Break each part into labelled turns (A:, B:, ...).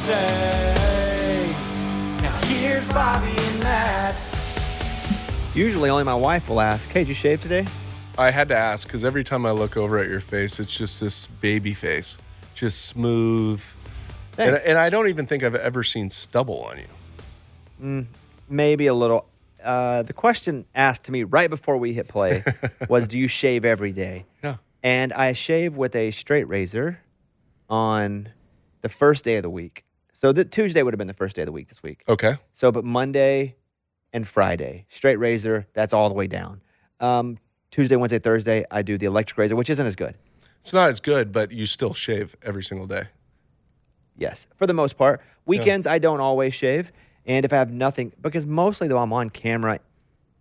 A: say. Now here's Bobby and Matt.
B: Usually only my wife will ask, hey, did you shave today?
C: I had to ask because every time I look over at your face, it's just this baby face, just smooth.
B: Thanks.
C: And I don't even think I've ever seen stubble on you.
B: Maybe a little. The question asked to me right before we hit play was, do you shave every day?
C: Yeah.
B: And I shave with a straight razor on the first day of the week. So Tuesday would have been the first day of the week this week.
C: Okay.
B: So, but Monday and Friday, straight razor, that's all the way down. Tuesday, Wednesday, Thursday, I do the electric razor, which isn't as good.
C: It's not as good, but you still shave every single day.
B: Yes, for the most part. Weekends, I don't always shave. And if I have nothing, because mostly, though, I'm on camera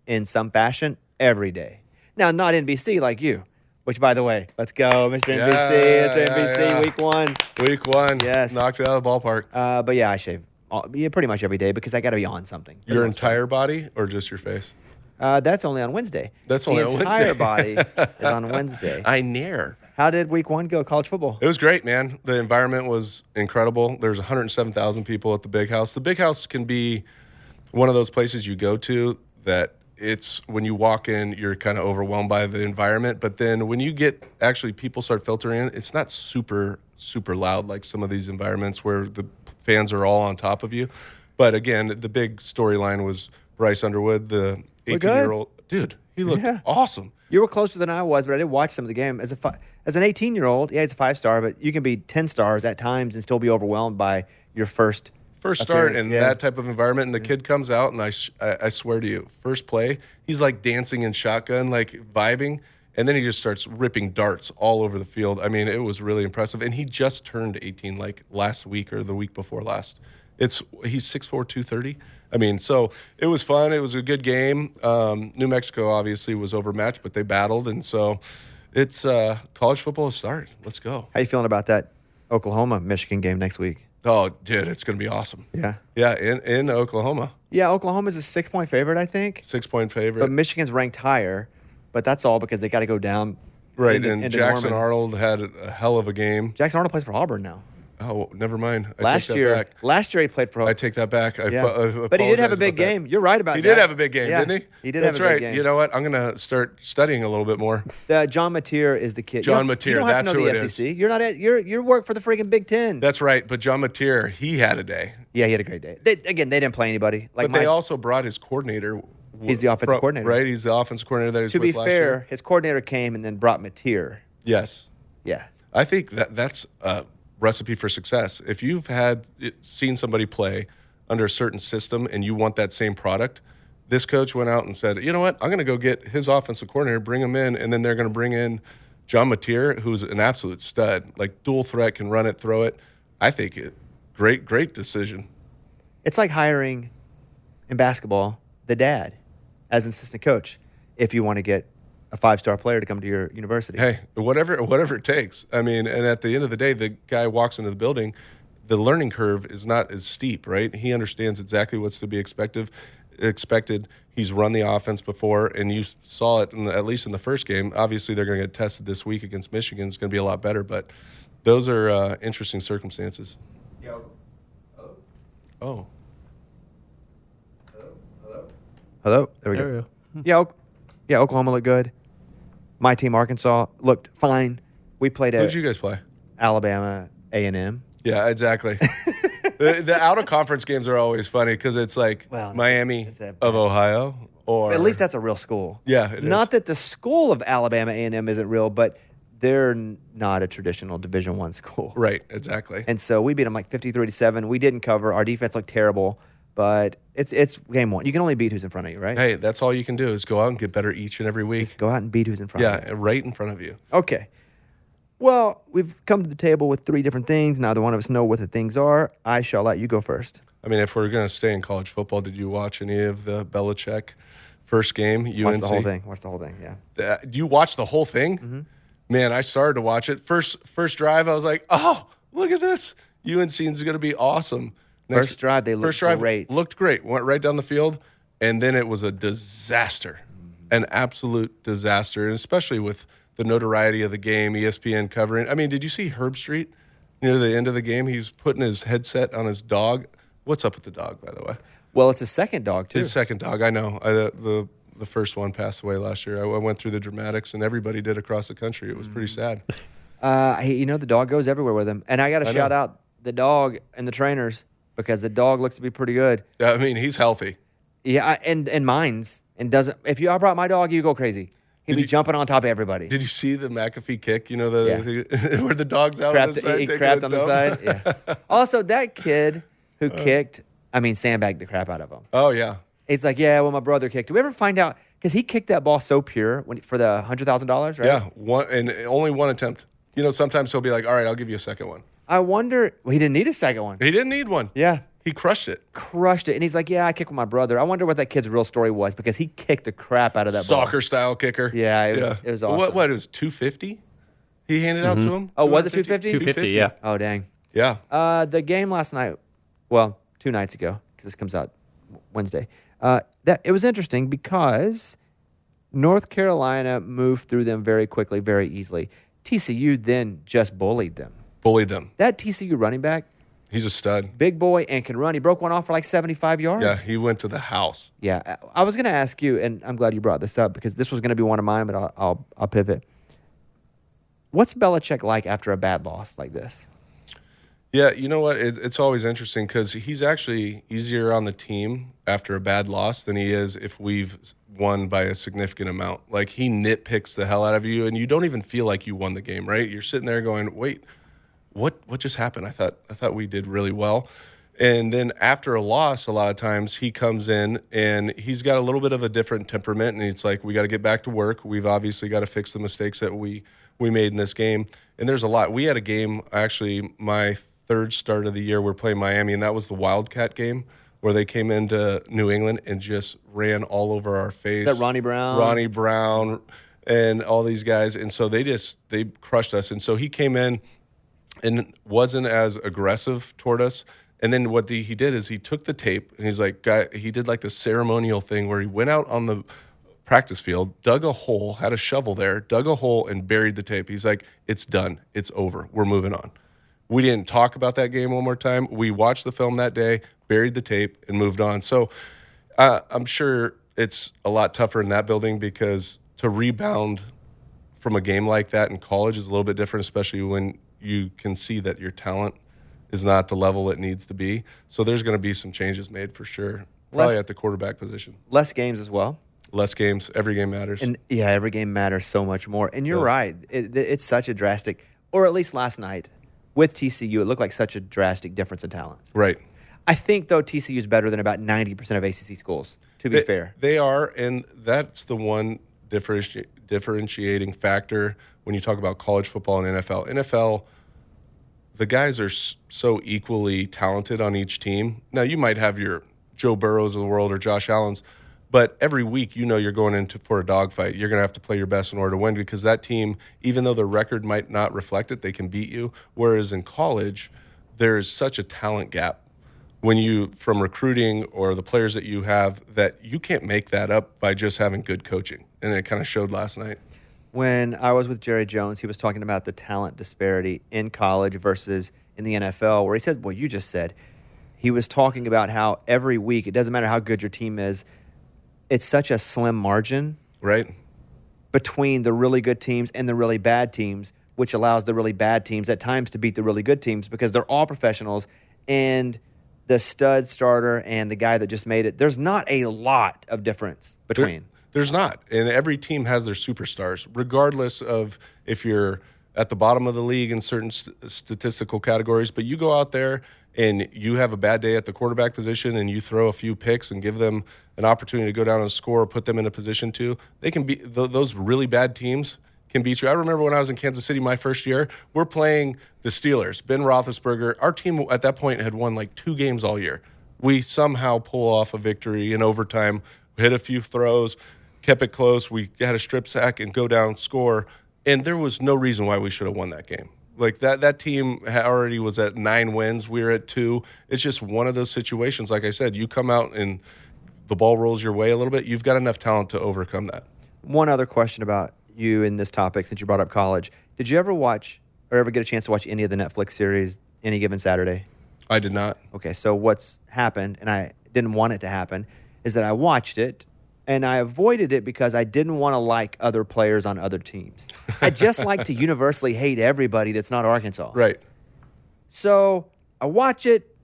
B: in some fashion every day. Now, not NBC like you, which, by the way, let's go, Mr. NBC, Mr. NBC, week one.
C: Week one.
B: Yes.
C: Knocked it out of the ballpark.
B: But yeah, I shave pretty much every day because I got to be on something.
C: Your entire body or just your face?
B: That's only on Wednesday.
C: That's only on Wednesday.
B: The entire body is on Wednesday.
C: I near.
B: How did week one go, college football?
C: It was great, man. The environment was incredible. There's 107,000 people at the Big House. The Big House can be one of those places you go to that it's when you walk in, you're kind of overwhelmed by the environment. But then when you get actually people start filtering in, it's not super, super loud like some of these environments where the fans are all on top of you. But again, the big storyline was Bryce Underwood, the 18-year-old. Dude, he looked awesome.
B: You were closer than I was, but I did watch some of the game. As an 18-year-old, yeah, he's a 5-star, but you can be 10 stars at times and still be overwhelmed by your first
C: start in that type of environment. And the kid comes out, and I swear to you, first play, he's like dancing in shotgun, like vibing, and then he just starts ripping darts all over the field. I mean, it was really impressive. And he just turned 18 like last week or the week before last. He's 6'4", 230. I mean, so it was fun. It was a good game. New Mexico obviously was overmatched, but they battled, and so it's college football has started. Let's go.
B: How you feeling about that Oklahoma-Michigan game next week?
C: Oh, dude, it's going to be awesome.
B: Yeah.
C: Yeah, in Oklahoma.
B: Yeah, Oklahoma's a 6-point favorite, I think.
C: 6-point favorite.
B: But Michigan's ranked higher, but that's all because they got to go down.
C: Right, and Jackson Arnold had a hell of a game.
B: Jackson Arnold plays for Auburn now.
C: Oh, never mind.
B: Last year he played for Auburn.
C: I take that back.
B: But he did have a big game. You're right about that.
C: He did have a big game, didn't he?
B: He did
C: That's
B: have a big
C: right.
B: game.
C: You know what? I'm going to start studying a little bit more.
B: John Mateer is the kid.
C: John Mateer,
B: you don't have
C: that's
B: to know
C: who
B: the
C: it
B: SEC.
C: is.
B: You're not at you work for the freaking Big Ten.
C: That's right. But John Mateer, he had a day.
B: Yeah, he had a great day. They didn't play anybody.
C: But they also brought his coordinator.
B: He's the offensive coordinator.
C: Right? He's the offensive coordinator that he was
B: to be
C: with last
B: fair,
C: year.
B: his coordinator came and then brought Mateer.
C: Yes.
B: Yeah.
C: I think that's a recipe for success. If you've seen somebody play under a certain system and you want that same product, this coach went out and said, you know what, I'm going to go get his offensive coordinator, bring him in, and then they're going to bring in John Mateer, who's an absolute stud, like dual threat, can run it, throw it. I think great decision.
B: It's like hiring in basketball the dad as an assistant coach if you want to get a 5-star player to come to your university.
C: Hey, whatever it takes. I mean, and at the end of the day, the guy walks into the building, the learning curve is not as steep, right? He understands exactly what's to be expected. He's run the offense before, and you saw it, at least in the first game. Obviously, they're going to get tested this week against Michigan. It's going to be a lot better, but those are interesting circumstances. Oh.
B: Hello? There we go. Yeah, Oklahoma looked good. My team, Arkansas, looked fine. We played
C: Who'd you guys play?
B: Alabama A&M.
C: Yeah, exactly. the out-of-conference games are always funny because it's like Miami of Ohio. Or
B: at least that's a real school.
C: Yeah, it is.
B: Not that the school of Alabama A&M isn't real, but they're not a traditional Division I school.
C: Right, exactly.
B: And so we beat them like 53-7. We didn't cover. Our defense looked terrible. But it's game one. You can only beat who's in front of you, right?
C: Hey, that's all you can do is go out and get better each and every week.
B: Just go out and beat who's in front of you.
C: Yeah, right in front of you.
B: Okay. Well, we've come to the table with 3 different things. Neither one of us know what the things are. I shall let you go first.
C: I mean, if we're going to stay in college football, did you watch any of the Belichick first game, UNC?
B: Watch the whole thing, yeah.
C: You watched the whole thing?
B: Mm-hmm.
C: Man, I started to watch it. First drive, I was like, oh, look at this. UNC is going to be awesome.
B: First drive, they looked great.
C: Looked great. Went right down the field, and then it was a disaster, an absolute disaster, and especially with the notoriety of the game, ESPN covering. I mean, did you see Herb Street near the end of the game, he's putting his headset on his dog. What's up with the dog, by the way?
B: Well, it's a second dog, too.
C: His second dog, I know. The first one passed away last year. I went through the dramatics, and everybody did across the country. It was pretty sad.
B: The dog goes everywhere with him. And I got to shout out the dog and the trainers because the dog looks to be pretty good.
C: I mean, he's healthy.
B: Yeah, and mine's. And doesn't. If I brought my dog, you go crazy. He'd be jumping on top of everybody.
C: Did you see the McAfee kick? You know, where the dog's out on the side?
B: He crapped on the side. Yeah. Also, that kid who kicked, sandbagged the crap out of him.
C: Oh, yeah.
B: He's like, yeah, well, my brother kicked. Did we ever find out? Because he kicked that ball so pure for the $100,000, right?
C: Yeah, only one attempt. You know, sometimes he'll be like, all right, I'll give you a second one.
B: I wonder, he didn't need a second one.
C: He didn't need one.
B: Yeah.
C: He crushed it.
B: And he's like, yeah, I kicked with my brother. I wonder what that kid's real story was because he kicked the crap out of that ball.
C: Soccer-style kicker.
B: Yeah, it was awesome.
C: What, it was $250 he handed out to him?
B: Oh, was it $250?
D: $250, yeah.
B: Oh, dang.
C: Yeah.
B: The game last night, 2 nights ago, because this comes out Wednesday, it was interesting because North Carolina moved through them very quickly, very easily. TCU then just bullied them. That TCU running back,
C: he's a stud.
B: big boy and can run. He broke one off for like 75 yards.
C: Yeah, he went to the house.
B: Yeah, I was going to ask you, and I'm glad you brought this up because this was going to be one of mine, but I'll pivot. What's Belichick like after a bad loss like this?
C: Yeah, you know what? It's always interesting because he's actually easier on the team after a bad loss than he is if we've won by a significant amount. Like, he nitpicks the hell out of you, and you don't even feel like you won the game, right? You're sitting there going, wait, what just happened? I thought we did really well. And then after a loss, a lot of times he comes in and he's got a little bit of a different temperament, and it's like, we got to get back to work. We've obviously got to fix the mistakes that we made in this game. And there's a lot. We had a game, actually, my third start of the year, we're playing Miami, and that was the Wildcat game where they came into New England and just ran all over our face.
B: That Ronnie Brown,
C: and all these guys. And so they crushed us. And so he came in and wasn't as aggressive toward us. And then what he did is he took the tape and he's like, he did like the ceremonial thing where he went out on the practice field, dug a hole, had a shovel there, dug a hole and buried the tape. He's like, it's done. It's over. We're moving on. We didn't talk about that game one more time. We watched the film that day, buried the tape, and moved on. So I'm sure it's a lot tougher in that building because to rebound from a game like that in college is a little bit different, especially when you can see that your talent is not the level it needs to be. So there's going to be some changes made for sure, probably at the quarterback position.
B: Less games as well.
C: Less games. Every game matters.
B: And yeah, every game matters so much more. And you're right. It's such a drastic, or at least last night, with TCU, it looked like such a drastic difference in talent.
C: Right.
B: I think, though, TCU is better than about 90% of ACC schools, to be fair.
C: They are, and that's the one differentiating factor when you talk about college football and NFL. NFL, the guys are so equally talented on each team. Now, you might have your Joe Burrows of the world or Josh Allen's, but every week you know you're going for a dogfight. You're going to have to play your best in order to win because that team, even though the record might not reflect it, they can beat you. Whereas in college, there's such a talent gap when you, from recruiting or the players that you have, that you can't make that up by just having good coaching. And it kind of showed last night.
B: When I was with Jerry Jones, he was talking about the talent disparity in college versus in the NFL, where he said, well, you just said, he was talking about how every week, it doesn't matter how good your team is, it's such a slim margin
C: right
B: between the really good teams and the really bad teams, which allows the really bad teams at times to beat the really good teams because they're all professionals. And the stud starter and the guy that just made it, there's not a lot of difference between.
C: There's not. And every team has their superstars, regardless of if you're at the bottom of the league in certain statistical categories. But you go out there and you have a bad day at the quarterback position and you throw a few picks and give them an opportunity to go down and score or put them in a position to, they can be those really bad teams can beat you. I remember when I was in Kansas City my first year, we're playing the Steelers, Ben Roethlisberger. Our team at that point had won like 2 games all year. We somehow pull off a victory in overtime, hit a few throws, kept it close. We had a strip sack and go down, score. And there was no reason why we should have won that game. Like that team already was at 9 wins. We were at 2. It's just one of those situations. Like I said, you come out and the ball rolls your way a little bit. You've got enough talent to overcome that.
B: One other question about you in this topic, since you brought up college. Did you ever watch or ever get a chance to watch any of the Netflix series Any Given Saturday?
C: I did not.
B: Okay, so what's happened, and I didn't want it to happen, is that I watched it, and I avoided it because I didn't want to like other players on other teams. I just like to universally hate everybody that's not Arkansas.
C: Right.
B: So I watch it,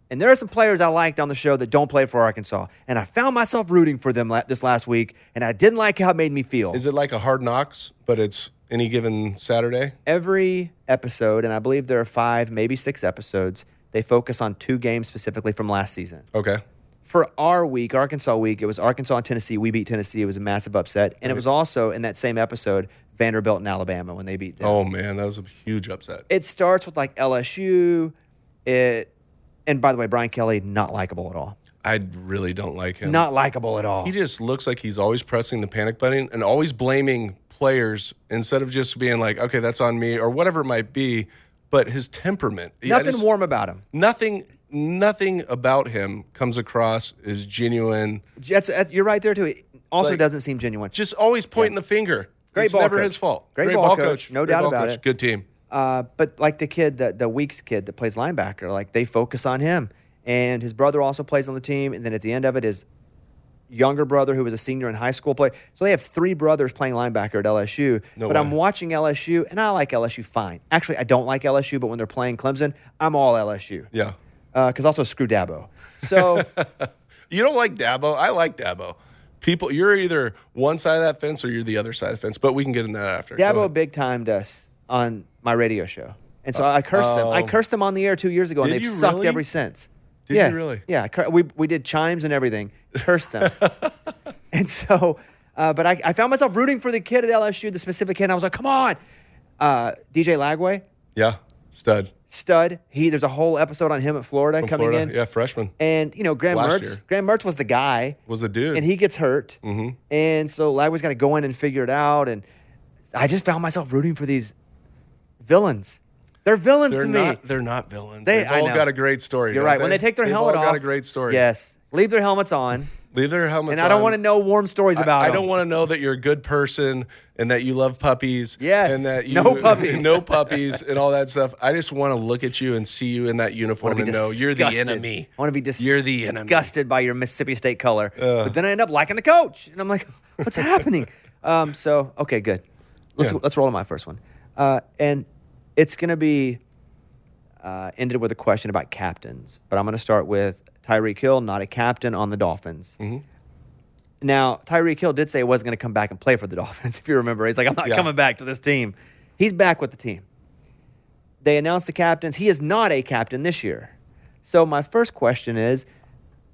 B: and there are some players I liked on the show that don't play for Arkansas, and I found myself rooting for them this last week, and I didn't like how it made me feel.
C: Is it like a Hard Knocks, but it's Any Given Saturday?
B: Every episode, and I believe there are 5, maybe 6 episodes, they focus on 2 games specifically from last season.
C: Okay.
B: For our week, Arkansas week, it was Arkansas and Tennessee. We beat Tennessee. It was a massive upset. And it was also, in that same episode, Vanderbilt and Alabama when they beat them.
C: Oh, man, that was a huge upset.
B: It starts with, like, LSU. And by the way, Brian Kelly, not likable at all.
C: I really don't like him.
B: Not likable at all.
C: He just looks like he's always pressing the panic button and always blaming players instead of just being like, okay, that's on me or whatever it might be. But his temperament.
B: Nothing warm about him.
C: Nothing about him comes across as genuine.
B: You're right there, too. It also
C: Like,
B: doesn't seem genuine.
C: Just always pointing the finger.
B: Great
C: It's
B: ball
C: never
B: coach.
C: his fault.
B: Great ball coach. No
C: Great
B: doubt
C: ball
B: about
C: coach.
B: it.
C: Good team.
B: But like the kid, the Weeks kid that plays linebacker, like they focus on him. And his brother also plays on the team. And then at the end of it, his younger brother, who was a senior in high school, play. So they have 3 brothers playing linebacker at LSU.
C: No
B: but
C: way.
B: I'm watching LSU, and I like LSU fine. Actually, I don't like LSU, but when they're playing Clemson, I'm all LSU.
C: Yeah.
B: Because also screw Dabo. So
C: You don't like Dabo? I like Dabo. People, you're either one side of that fence or you're the other side of the fence. But we can get into that after. Go
B: Dabo
C: ahead.
B: big timed us on my radio show. And so I cursed them. I cursed them on the air 2 years ago, and
C: Did
B: they've
C: you
B: sucked
C: really?
B: ever since.
C: Did
B: yeah.
C: you really?
B: Yeah. We did chimes and everything. Cursed them. And so, but I found myself rooting for the kid at LSU, the specific kid. And I was like, come on. DJ Lagway,
C: Yeah. Stud.
B: stud. There's a whole episode on him at Florida
C: From
B: coming
C: Florida.
B: in.
C: Yeah, freshman.
B: And, Graham
C: Last
B: Mertz.
C: year.
B: Graham Mertz was the guy.
C: Was the dude.
B: And he gets hurt.
C: Mm-hmm.
B: And so Lagway's got to go in and figure it out. And I just found myself rooting for these villains. They're villains to me.
C: They're not villains.
B: I
C: They've all
B: know.
C: got a great story.
B: You're
C: don't
B: right. When they take their
C: They've
B: helmet
C: all
B: off.
C: got a great story.
B: Yes. Leave their helmets on.
C: Leave their helmets
B: And I don't
C: on.
B: want to know warm stories about
C: I
B: them.
C: don't want to know that you're a good person and that you love puppies.
B: Yes.
C: And that you
B: No puppies.
C: no puppies and all that stuff. I just want to look at you and see you in that uniform and know you're the enemy.
B: I want to be
C: You're the enemy.
B: disgusted by your Mississippi State color. But then I end up liking the coach. And I'm like, what's happening? So, okay, good. Let's roll on my first one. And it's going to be ended with a question about captains. But I'm going to start with Tyreek Hill, not a captain on the Dolphins.
C: Mm-hmm.
B: Now, Tyreek Hill did say he wasn't going to come back and play for the Dolphins, if you remember. He's like, I'm not coming back to this team. He's back with the team. They announced the captains. He is not a captain this year. So my first question is,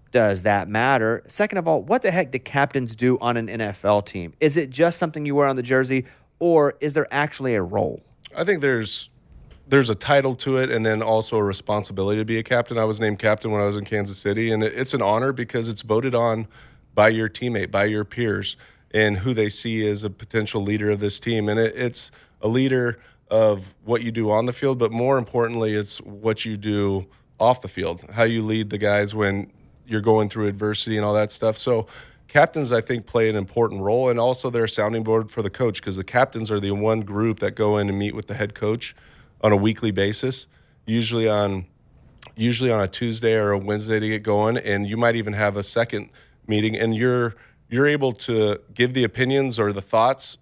B: does that matter? Second of all, what the heck do captains do on an NFL team? Is it just something you wear on the jersey, or is there actually a role?
C: I think there's a title to it and then also a responsibility to be a captain. I was named captain when I was in Kansas City, and it's an honor because it's voted on by your teammate, by your peers, and who they see as a potential leader of this team. And it's a leader of what you do on the field, but more importantly, it's what you do off the field, how you lead the guys when you're going through adversity and all that stuff. So captains, I think, play an important role, and also they're a sounding board for the coach because the captains are the one group that go in and meet with the head coach on a weekly basis, usually on a Tuesday or a Wednesday to get going, and you might even have a second meeting, and you're able to give the opinions or the thoughts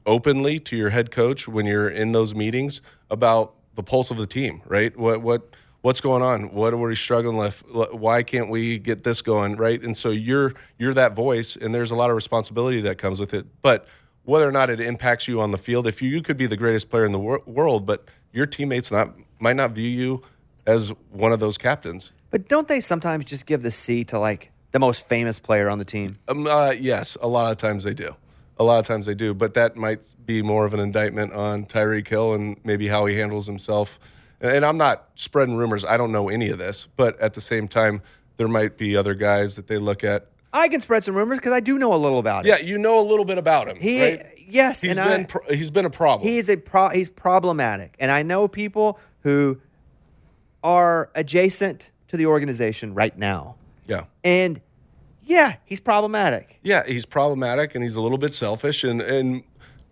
C: openly to your head coach when you're in those meetings about the pulse of the team, right? What's going on? What are we struggling with? Why can't we get this going, right? And so you're that voice, and there's a lot of responsibility that comes with it. But whether or not it impacts you on the field, if you could be the greatest player in the world, but your teammates might not view you as one of those captains.
B: But don't they sometimes just give the C to, like, the most famous player on the team?
C: Yes, a lot of times they do. But that might be more of an indictment on Tyreek Hill and maybe how he handles himself. And I'm not spreading rumors. I don't know any of this. But at the same time, there might be other guys that they look at.
B: I can spread some rumors because I do know a little about it.
C: Yeah, you know a little bit about him, right?
B: Yes.
C: He's been a problem.
B: He's problematic. And I know people who are adjacent to the organization right now.
C: Yeah.
B: And, yeah, he's problematic.
C: Yeah, he's problematic, and he's a little bit selfish. And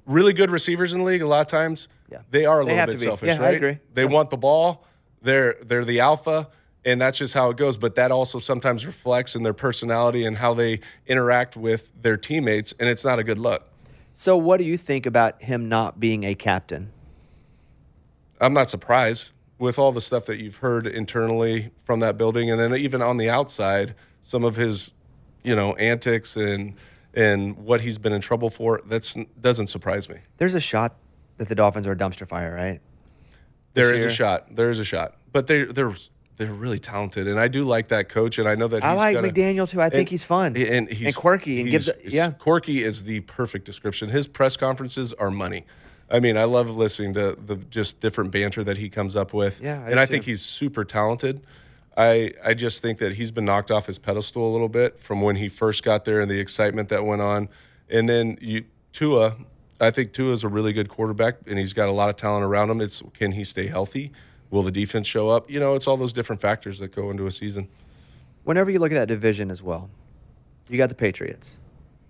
C: really good receivers in the league, a lot of times,
B: Yeah.
C: They are a
B: They
C: little
B: have
C: bit
B: to be.
C: selfish,
B: Yeah, I
C: right?
B: agree.
C: They want the ball. They're the alpha, and that's just how it goes. But that also sometimes reflects in their personality and how they interact with their teammates, and it's not a good look.
B: So what do you think about him not being a captain?
C: I'm not surprised with all the stuff that you've heard internally from that building, and then even on the outside, some of his, antics and what he's been in trouble for. That doesn't surprise me.
B: There's a shot that the Dolphins are a dumpster fire, right?
C: There is a shot. There is a shot, but they're really talented, and I do like that coach, and I know that
B: I like
C: gonna,
B: McDaniel too. I think he's fun
C: and he's
B: quirky and
C: quirky is the perfect description. His press conferences are money. I mean, I love listening to the just different banter that he comes up with.
B: Yeah,
C: I think he's super talented. I just think that he's been knocked off his pedestal a little bit from when he first got there and the excitement that went on. And then Tua, I think Tua is a really good quarterback, and he's got a lot of talent around him. It's can he stay healthy? Will the defense show up? It's all those different factors that go into a season.
B: Whenever you look at that division as well, you got the Patriots,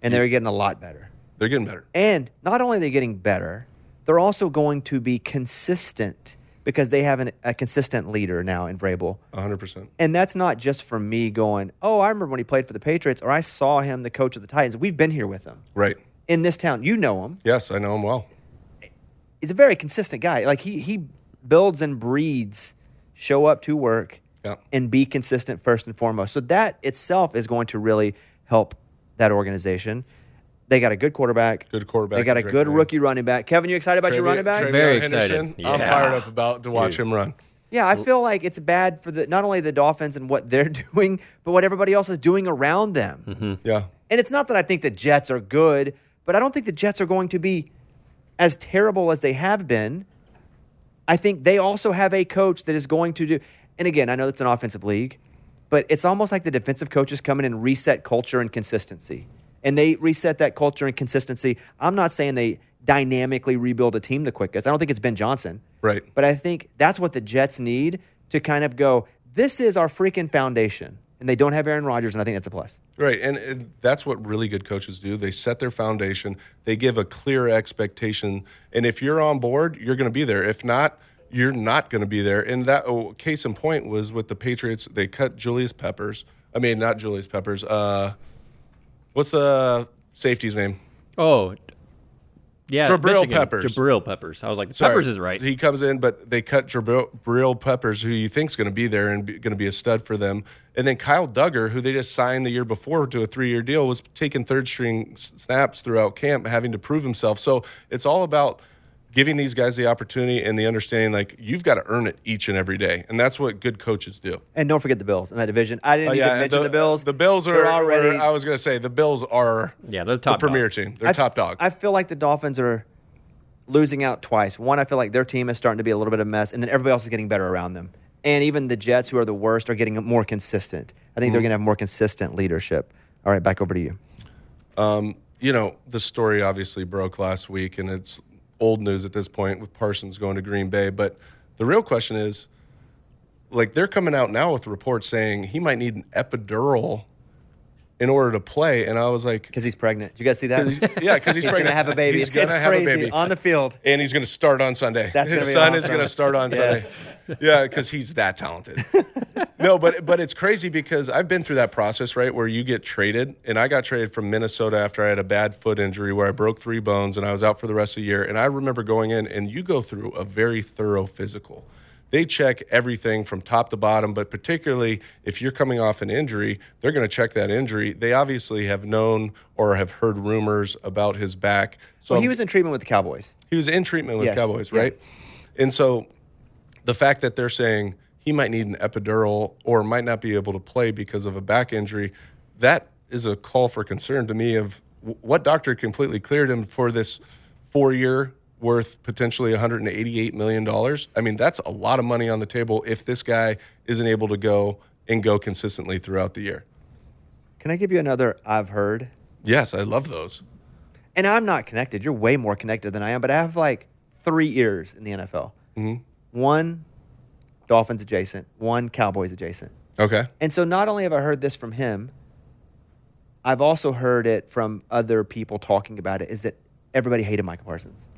B: and they're getting a lot better.
C: They're getting better.
B: And not only are they getting better, they're also going to be consistent because they have a consistent leader now in Vrabel.
C: 100%.
B: And that's not just from me going, oh, I remember when he played for the Patriots, or I saw him, the coach of the Titans. We've been here with him.
C: Right.
B: In this town. You know him.
C: Yes, I know him well.
B: He's a very consistent guy. Like, he builds and breeds, show up to work, and be consistent first and foremost. So that itself is going to really help that organization. They got a good quarterback.
C: Good quarterback.
B: They got a good rookie running back. Kevin, you excited about your running back?
D: Very
C: Henderson,
D: excited.
C: I'm
D: Yeah.
C: fired up to watch him run.
B: Yeah, I feel like it's bad for not only the Dolphins and what they're doing, but what everybody else is doing around them.
C: Mm-hmm. Yeah.
B: And it's not that I think the Jets are good, but I don't think the Jets are going to be as terrible as they have been. I think they also have a coach that is going to do, and again, I know it's an offensive league, but it's almost like the defensive coaches come in and reset culture and consistency. And they reset that culture and consistency. I'm not saying they dynamically rebuild a team the quickest. I don't think it's Ben Johnson.
C: Right.
B: But I think that's what the Jets need to kind of go, this is our freaking foundation. And they don't have Aaron Rodgers, and I think that's a plus.
C: Right, and that's what really good coaches do. They set their foundation. They give a clear expectation. And if you're on board, you're going to be there. If not, you're not going to be there. And that case in point was with the Patriots. They cut Julius Peppers. I mean, not Julius Peppers. What's the safety's name?
D: Oh, yeah.
C: Jabril
D: Michigan.
C: Peppers.
D: Jabril Peppers. I was like,
C: Sorry.
D: Peppers is right.
C: He comes in, but they cut Jabril Peppers, who you think's going to be there and going to be a stud for them. And then Kyle Duggar, who they just signed the year before to a 3-year deal, was taking third-string snaps throughout camp, having to prove himself. So it's all about giving these guys the opportunity and the understanding, like, you've got to earn it each and every day. And that's what good coaches do.
B: And don't forget the Bills in that division. I didn't even mention the Bills.
C: The Bills
B: They're already.
C: I was going to say, the Bills are
D: they're
C: the
D: top
C: premier
D: dog.
C: team. They're top dog.
B: I feel like the Dolphins are losing out twice. One, I feel like their team is starting to be a little bit of a mess, and then everybody else is getting better around them. And even the Jets, who are the worst, are getting more consistent. I think they're going to have more consistent leadership. All right, back over to you.
C: The story obviously broke last week, and it's old news at this point with Parsons going to Green Bay. But the real question is, like, they're coming out now with reports saying he might need an epidural in order to play. And I was like,
B: Because he's pregnant. Did you guys see that?
C: because he's
B: He's going to have a baby.
C: He's
B: It's
C: going to have a
B: crazy
C: baby
B: on the field.
C: and he's going to start on Sunday.
B: That's
C: His
B: gonna be
C: son is
B: awesome.
C: going to start on
B: Yes.
C: Sunday. Yeah, because he's that talented. No, but it's crazy because I've been through that process, right, where you get traded. And I got traded from Minnesota after I had a bad foot injury where I broke 3 bones and I was out for the rest of the year. And I remember going in, and you go through a very thorough physical. They check everything from top to bottom, but particularly if you're coming off an injury, they're going to check that injury. They obviously have known or have heard rumors about his back. So
B: Well, he was in treatment with the Cowboys.
C: He was in treatment with
B: Yes.
C: Cowboys,
B: Yeah.
C: right? And so the fact that they're saying he might need an epidural or might not be able to play because of a back injury, that is a call for concern to me of what doctor completely cleared him for this 4-year worth potentially $188 million. I mean, that's a lot of money on the table if this guy isn't able to go consistently throughout the year.
B: Can I give you another I've heard?
C: Yes, I love those.
B: And I'm not connected. You're way more connected than I am, but I have like 3 ears in the NFL.
C: Mm-hmm.
B: One Dolphins adjacent, one Cowboys adjacent.
C: Okay.
B: And so not only have I heard this from him, I've also heard it from other people talking about it, is that everybody hated Micah Parsons.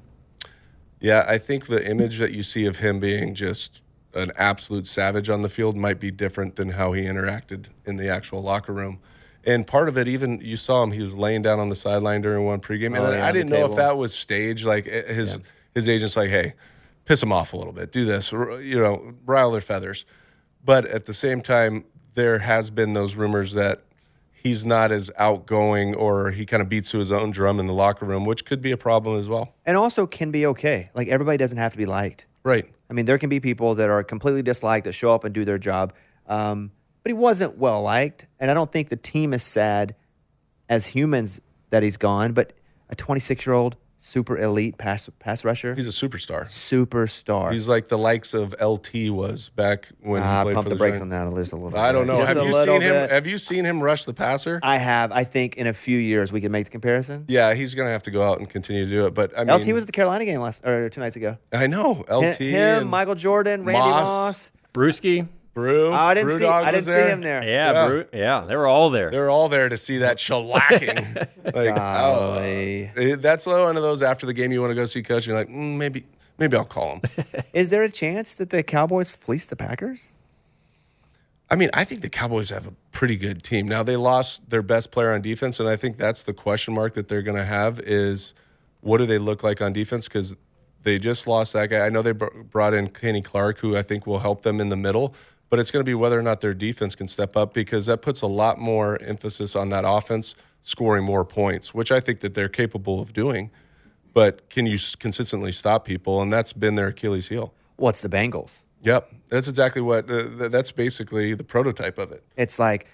C: Yeah, I think the image that you see of him being just an absolute savage on the field might be different than how he interacted in the actual locker room. And part of it, even you saw him, he was laying down on the sideline during one pregame. And I didn't know if that was staged. Like his agent's like, hey, piss him off a little bit. Do this, rile their feathers. But at the same time, there has been those rumors that he's not as outgoing or he kind of beats to his own drum in the locker room, which could be a problem as well.
B: And also can be okay. Like everybody doesn't have to be liked.
C: Right.
B: I mean, there can be people that are completely disliked that show up and do their job. But he wasn't well liked, and I don't think the team is sad as humans that he's gone. But a 26-year-old super elite pass rusher,
C: He's a superstar.
B: Superstar.
C: He's like the likes of LT was back when he played
B: pump
C: for
B: the
C: the
B: brakes
C: Giants.
B: on that just a little bit.
C: I don't know.
B: Just
C: Have
B: a
C: you
B: little
C: seen him?
B: bit.
C: Have you seen him rush the passer?
B: I have. I think in a few years we can make the comparison.
C: Yeah, he's going to have to go out and continue to do it. But I mean,
B: LT was at the Carolina game 2 nights ago.
C: I know LT,
B: Him,
C: and
B: Michael Jordan, Randy Moss.
D: Brewski.
C: Brew.
B: Oh, I didn't
C: Brewdog was
B: see
C: there.
B: him there.
D: Yeah, they were all there.
C: They're all there to see that shellacking. That's one of those after the game you want to go see coach. And you're like, maybe I'll call him.
B: Is there a chance that the Cowboys fleece the Packers?
C: I mean, I think the Cowboys have a pretty good team. Now, they lost their best player on defense, and I think that's the question mark that they're going to have is what do they look like on defense? Because they just lost that guy. I know they brought in Kenny Clark, who I think will help them in the middle, but it's going to be whether or not their defense can step up because that puts a lot more emphasis on that offense scoring more points, which I think that they're capable of doing. But can you consistently stop people? And that's been their Achilles heel.
B: What's the Bengals?
C: Yep. That's exactly what that's basically the prototype of it.
B: It's like,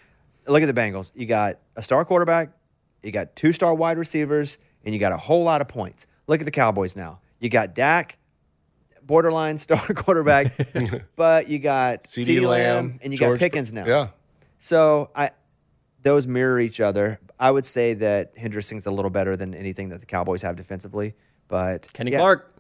B: look at the Bengals. You got a star quarterback, you got 2-star wide receivers, and you got a whole lot of points. Look at the Cowboys now. You got Dak, borderline star quarterback, but you got CeeDee Lamb, and you got Pickens now.
C: Yeah.
B: So those mirror each other. I would say that Hendrickson's a little better than anything that the Cowboys have defensively. But
D: Kenny Clark.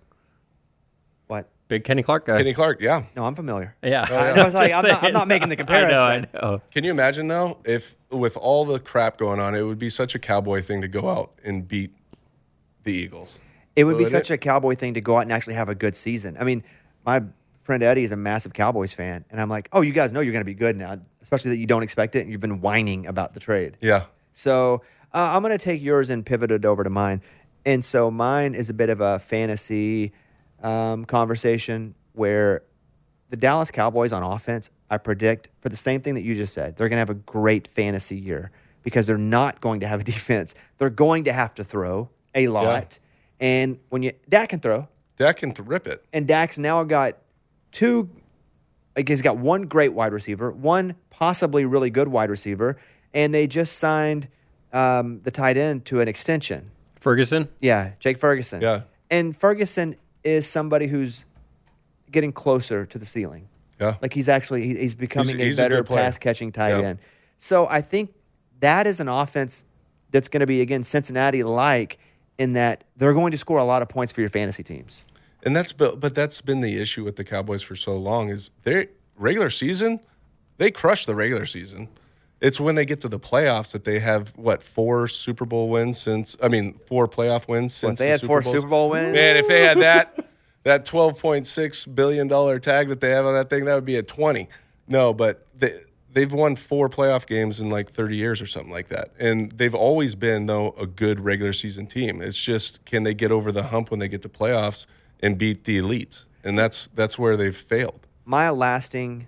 B: What?
D: Big Kenny Clark guy.
C: Kenny Clark, yeah.
B: No, I'm familiar.
D: Yeah.
B: I was like, I'm not making the comparison.
D: I know.
C: Can you imagine, though, if with all the crap going on, it would be such a Cowboy thing to go out and beat the Eagles?
B: It would be such a Cowboy thing to go out and actually have a good season. I mean, my friend Eddie is a massive Cowboys fan, and I'm like, oh, you guys know you're going to be good now, especially that you don't expect it, and you've been whining about the trade.
C: Yeah.
B: So I'm going to take yours and pivot it over to mine. And so mine is a bit of a fantasy conversation where the Dallas Cowboys on offense, I predict for the same thing that you just said, they're going to have a great fantasy year because they're not going to have a defense. They're going to have to throw a lot. Yeah. And Dak can throw.
C: Dak can rip it. And
B: Dak's now got he's got one great wide receiver, one possibly really good wide receiver, and they just signed the tight end to an extension.
D: Ferguson?
B: Yeah, Jake Ferguson.
C: Yeah.
B: And Ferguson is somebody who's getting closer to the ceiling.
C: Yeah.
B: Like he's becoming
C: he's
B: a better
C: good player.
B: pass-catching tight end. So I think that is an offense that's going to be, again, Cincinnati-like in that they're going to score a lot of points for your fantasy teams.
C: And that's been the issue with the Cowboys for so long is their regular season, they crush the regular season. It's when they get to the playoffs that they have, 4 playoff wins since
B: They had 4 Super Bowl wins?
C: Man, if they had that $12.6 billion tag that they have on that thing, that would be a 20. No, but they've won 4 playoff games in like 30 years or something like that. And they've always been, though, a good regular season team. It's just, can they get over the hump when they get to playoffs and beat the elites? And that's where they've failed.
B: My lasting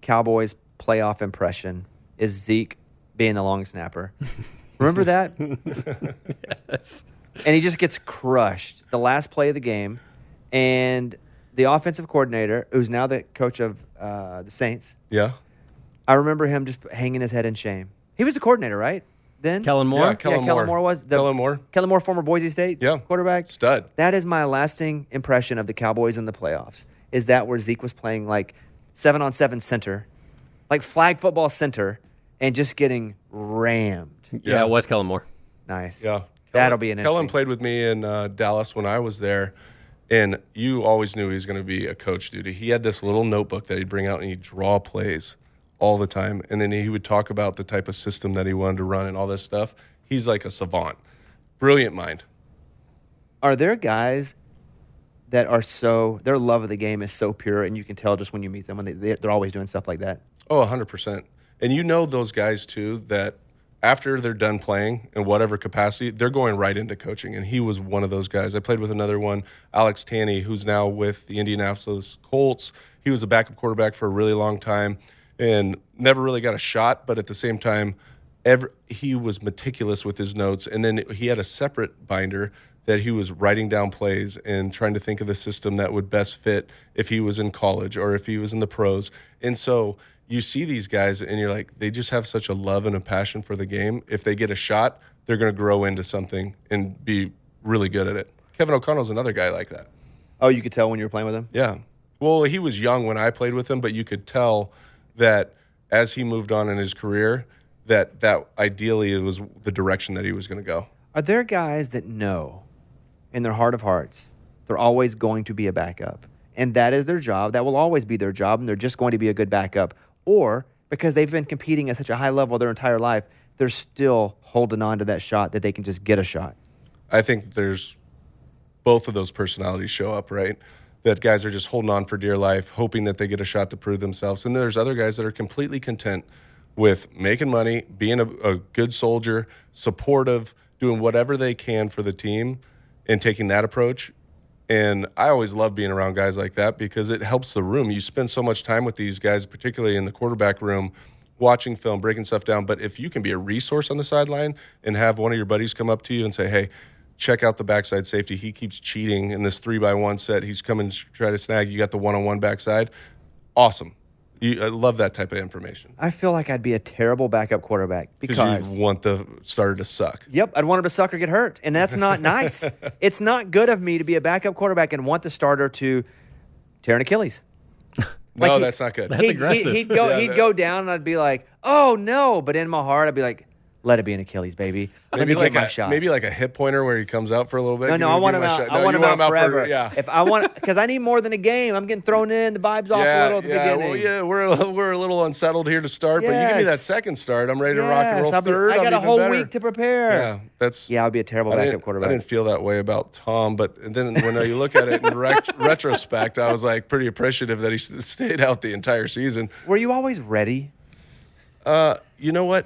B: Cowboys playoff impression is Zeke being the long snapper. Remember that?
D: Yes.
B: And he just gets crushed the last play of the game. And the offensive coordinator, who's now the coach of the Saints,
C: Yeah.
B: I remember him just hanging his head in shame. He was the coordinator, right? Then
D: Kellen Moore?
C: Yeah,
B: Kellen Moore was.
C: Kellen Moore.
B: Kellen Moore, former Boise State quarterback.
C: Stud.
B: That is my lasting impression of the Cowboys in the playoffs, is that where Zeke was playing like 7-on-7 center, like flag football center, and just getting rammed.
D: Yeah, it was Kellen Moore.
B: Nice.
C: Yeah.
B: That'll be an
C: Kellen
B: interesting.
C: played with me in Dallas when I was there, and you always knew he was going to be a coach, dude. He had this little notebook that he'd bring out and he'd draw plays all the time, and then he would talk about the type of system that he wanted to run and all this stuff. He's like a savant. Brilliant mind.
B: Are there guys that are their love of the game is so pure, and you can tell just when you meet them when they're always doing stuff like that.
C: Oh, 100%. And you know those guys too that after they're done playing in whatever capacity, they're going right into coaching. And he was one of those guys. I played with another one, Alex Tanney, who's now with the Indianapolis Colts. He was a backup quarterback for a really long time and never really got a shot, but at the same time, he was meticulous with his notes. And then he had a separate binder that he was writing down plays and trying to think of the system that would best fit if he was in college or if he was in the pros. And so you see these guys and you're like, they just have such a love and a passion for the game. If they get a shot, they're going to grow into something and be really good at it. Kevin O'Connell's another guy like that.
B: Oh, you could tell when you were playing with him?
C: Yeah. Well, he was young when I played with him, but you could tell that as he moved on in his career, that ideally it was the direction that he was going to go.
B: Are there guys that know in their heart of hearts they're always going to be a backup, and that is their job, that will always be their job, and they're just going to be a good backup? Or because they've been competing at such a high level their entire life, they're still holding on to that shot that they can just get a shot?
C: I think there's both of those personalities show up, right? That guys are just holding on for dear life, hoping that they get a shot to prove themselves. And there's other guys that are completely content with making money, being a good soldier, supportive, doing whatever they can for the team, and taking that approach. And I always love being around guys like that because it helps the room. You spend so much time with these guys, particularly in the quarterback room, watching film, breaking stuff down. But if you can be a resource on the sideline and have one of your buddies come up to you and say, hey, check out the backside safety. He keeps cheating in this 3-by-1 set. He's coming to try to snag. You got the one-on-one backside. Awesome. I love that type of information.
B: I feel like I'd be a terrible backup quarterback because
C: you want the starter to suck.
B: Yep, I'd want him to suck or get hurt, and that's not nice. It's not good of me to be a backup quarterback and want the starter to tear an Achilles.
C: No, that's not good.
D: That's aggressive.
B: He'd go down, and I'd be like, oh, no. But in my heart, I'd be like, let it be an Achilles, baby. Let me get my shot.
C: Maybe like a hip pointer where he comes out for a little bit.
B: No, I want him out. I want him out forever.
C: Yeah.
B: If I want, because I need more than a game. I'm getting thrown in. The vibe's off a little at the beginning.
C: Well, we're a little unsettled here to start, but you give me that second start, I'm ready to rock and roll. Third,
B: I got a whole
C: better.
B: week to prepare.
C: Yeah,
B: I'd be a terrible backup quarterback.
C: I didn't feel that way about Tom, but then when you look at it in retrospect, I was like pretty appreciative that he stayed out the entire season.
B: Were you always ready?
C: You know what?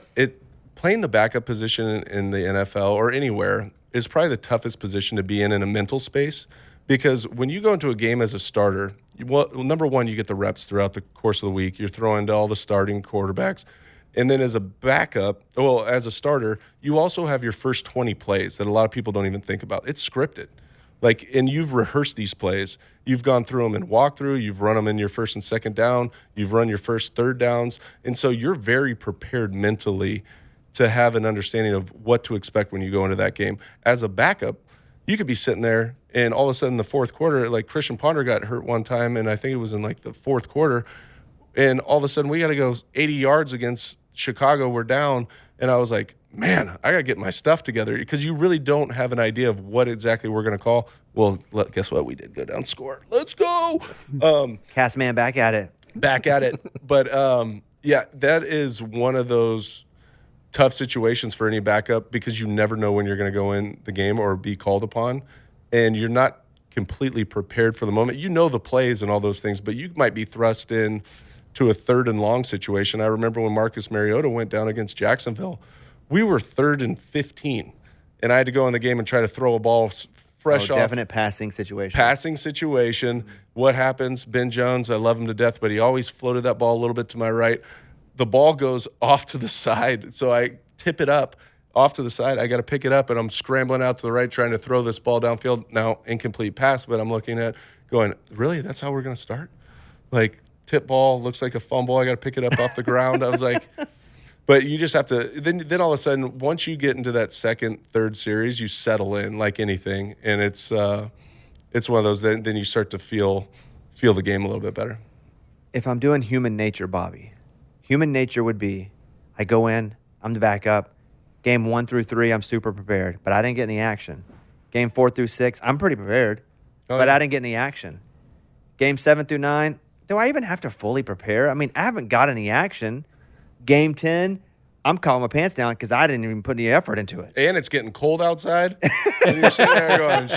C: Playing the backup position in the NFL or anywhere is probably the toughest position to be in a mental space, because when you go into a game as a starter, number one, you get the reps throughout the course of the week. You're throwing to all the starting quarterbacks. And then as a backup, as a starter, you also have your first 20 plays that a lot of people don't even think about. It's scripted. And you've rehearsed these plays. You've gone through them in walkthrough. You've run them in your first and second down. You've run your first third downs. And so you're very prepared mentally to have an understanding of what to expect when you go into that game. As a backup, you could be sitting there and all of a sudden the fourth quarter, like Christian Ponder got hurt one time, and I think it was in like the fourth quarter, and all of a sudden we got to go 80 yards against Chicago. We're down, and I was like, man, I got to get my stuff together, because you really don't have an idea of what exactly we're going to call. Well, guess what? We did go down score. Let's go.
B: Cast man back at it.
C: But, that is one of those tough situations for any backup, because you never know when you're going to go in the game or be called upon, and you're not completely prepared for the moment. You know the plays and all those things, but you might be thrust in to a 3rd and long situation. I remember when Marcus Mariota went down against Jacksonville, we were 3rd and 15, and I had to go in the game and try to throw a ball fresh off.
B: Definite passing situation. What happens? Ben Jones, I love him to death, but he always floated that ball a little bit to my right. The ball goes off to the side, so I tip it up off to the side. I got to pick it up, and I'm scrambling out to the right trying to throw this ball downfield. Now, incomplete pass, but I'm looking at going, really? That's how we're going to start? Like, tip ball, looks like a fumble. I got to pick it up off the ground. I was like, but you just have to – then all of a sudden, once you get into that second, third series, you settle in like anything, and it's one of those, then you start to feel the game a little bit better. If I'm doing human nature, Bobby – human nature would be, I go in, I'm the backup. Game 1 through 3, I'm super prepared, but I didn't get any action. Game 4 through 6, I'm pretty prepared, but I didn't get any action. Game 7 through 9, do I even have to fully prepare? I mean, I haven't got any action. Game 10, I'm calling my pants down because I didn't even put any effort into it.
C: And it's getting cold outside. And you're sitting there going,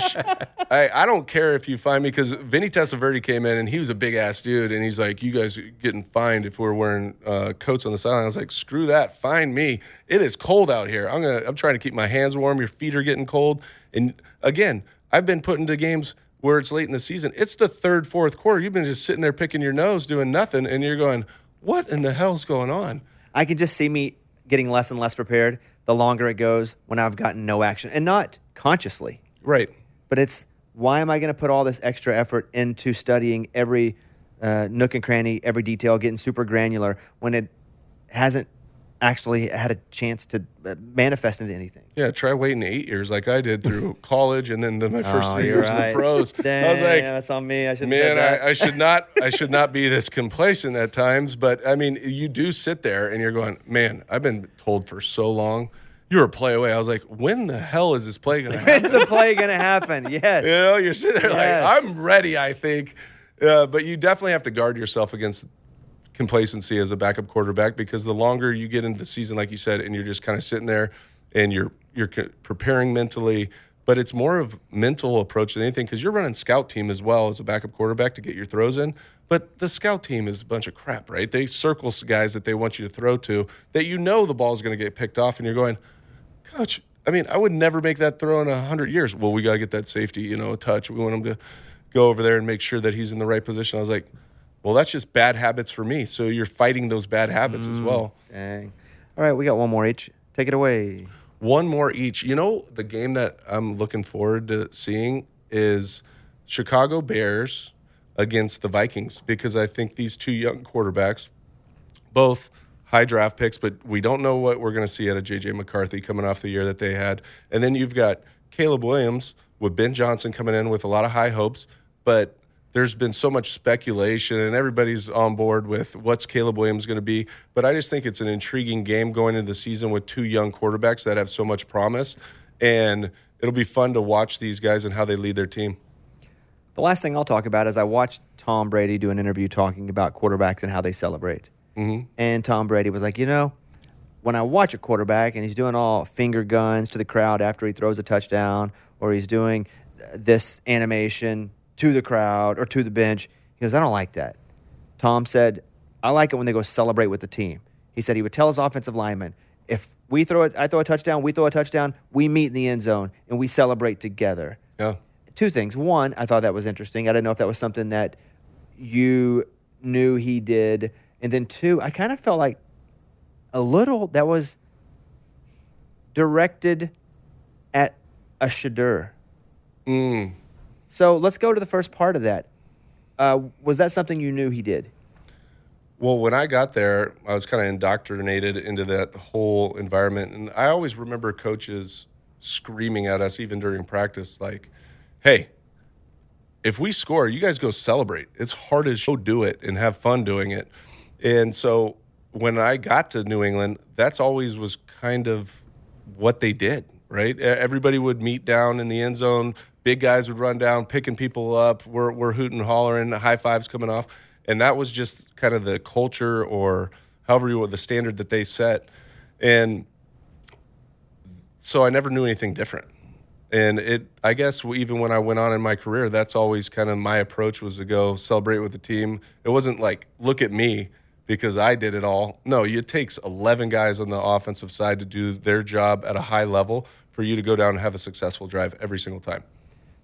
C: I don't care if you find me, because Vinny Testaverde came in and he was a big ass dude. And he's like, you guys are getting fined if we're wearing coats on the sideline. I was like, screw that. Find me. It is cold out here. I'm trying to keep my hands warm. Your feet are getting cold. And again, I've been put into games where it's late in the season. It's the third, fourth quarter. You've been just sitting there picking your nose, doing nothing. And you're going, what in the hell's going on?
B: I can just see me getting less and less prepared the longer it goes when I've gotten no action, and not consciously.
C: Right.
B: But it's, why am I going to put all this extra effort into studying every nook and cranny, every detail, getting super granular when it hasn't actually had a chance to manifest into anything?
C: Yeah, try waiting 8 years like I did through college and then my first 3
B: you're
C: years in
B: right.
C: the pros.
B: Dang,
C: I was like,
B: that's on me. I should
C: man,
B: that.
C: I should not be this complacent at times. But I mean, you do sit there and you're going, man, I've been told for so long, you're a play away. I was like, when the hell is this play going to happen?
B: When's the play going to happen? Yes.
C: You know, you're sitting there
B: Yes.
C: like, I'm ready, I think. But you definitely have to guard yourself against complacency as a backup quarterback, because the longer you get into the season, like you said, and you're just kind of sitting there and you're preparing mentally, but it's more of mental approach than anything, because you're running scout team as well as a backup quarterback to get your throws in. But the scout team is a bunch of crap, right? They circle guys that they want you to throw to that you know the ball is going to get picked off, and you're going, Coach, I mean, I would never make that throw in 100 years. Well, we got to get that safety, a touch. We want him to go over there and make sure that he's in the right position. I was like, well, that's just bad habits for me. So you're fighting those bad habits as well.
B: Dang. All right, we got one more each. Take it away.
C: One more each. The game that I'm looking forward to seeing is Chicago Bears against the Vikings, because I think these two young quarterbacks, both high draft picks, but we don't know what we're going to see out of J.J. McCarthy coming off the year that they had. And then you've got Caleb Williams with Ben Johnson coming in with a lot of high hopes, but there's been so much speculation and everybody's on board with what's Caleb Williams going to be. But I just think it's an intriguing game going into the season with two young quarterbacks that have so much promise. And it'll be fun to watch these guys and how they lead their team.
B: The last thing I'll talk about is I watched Tom Brady do an interview talking about quarterbacks and how they celebrate. Mm-hmm. And Tom Brady was like, when I watch a quarterback and he's doing all finger guns to the crowd after he throws a touchdown, or he's doing this animation to the crowd or to the bench, he goes, I don't like that. Tom said, I like it when they go celebrate with the team. He said he would tell his offensive linemen, if I throw a touchdown, we throw a touchdown, we meet in the end zone and we celebrate together.
C: Yeah.
B: Two things. One, I thought that was interesting. I didn't know if that was something that you knew he did. And then two, I kind of felt like a little that was directed at a shadur. So let's go to the first part of that. Was that something you knew he did?
C: Well, when I got there, I was kind of indoctrinated into that whole environment. And I always remember coaches screaming at us, even during practice, like, hey, if we score, you guys go celebrate. It's hard as go do it and have fun doing it. And so when I got to New England, that's always was kind of what they did, right? Everybody would meet down in the end zone. Big guys would run down, picking people up. We're hooting and hollering, high fives coming off. And that was just kind of the culture, or however you want, the standard that they set. And so I never knew anything different. And I guess even when I went on in my career, that's always kind of my approach, was to go celebrate with the team. It wasn't like, look at me because I did it all. No, it takes 11 guys on the offensive side to do their job at a high level for you to go down and have a successful drive every single time.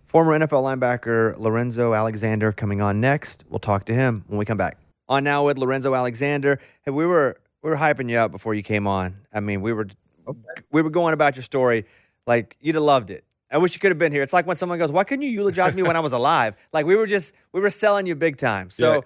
B: Former NFL linebacker Lorenzo Alexander coming on next. We'll talk to him when we come back. On now with Lorenzo Alexander. Hey, we were hyping you up before you came on. I mean, we were going about your story like you'd have loved it. I wish you could have been here. It's like when someone goes, why couldn't you eulogize me when I was alive? Like we were selling you big time. So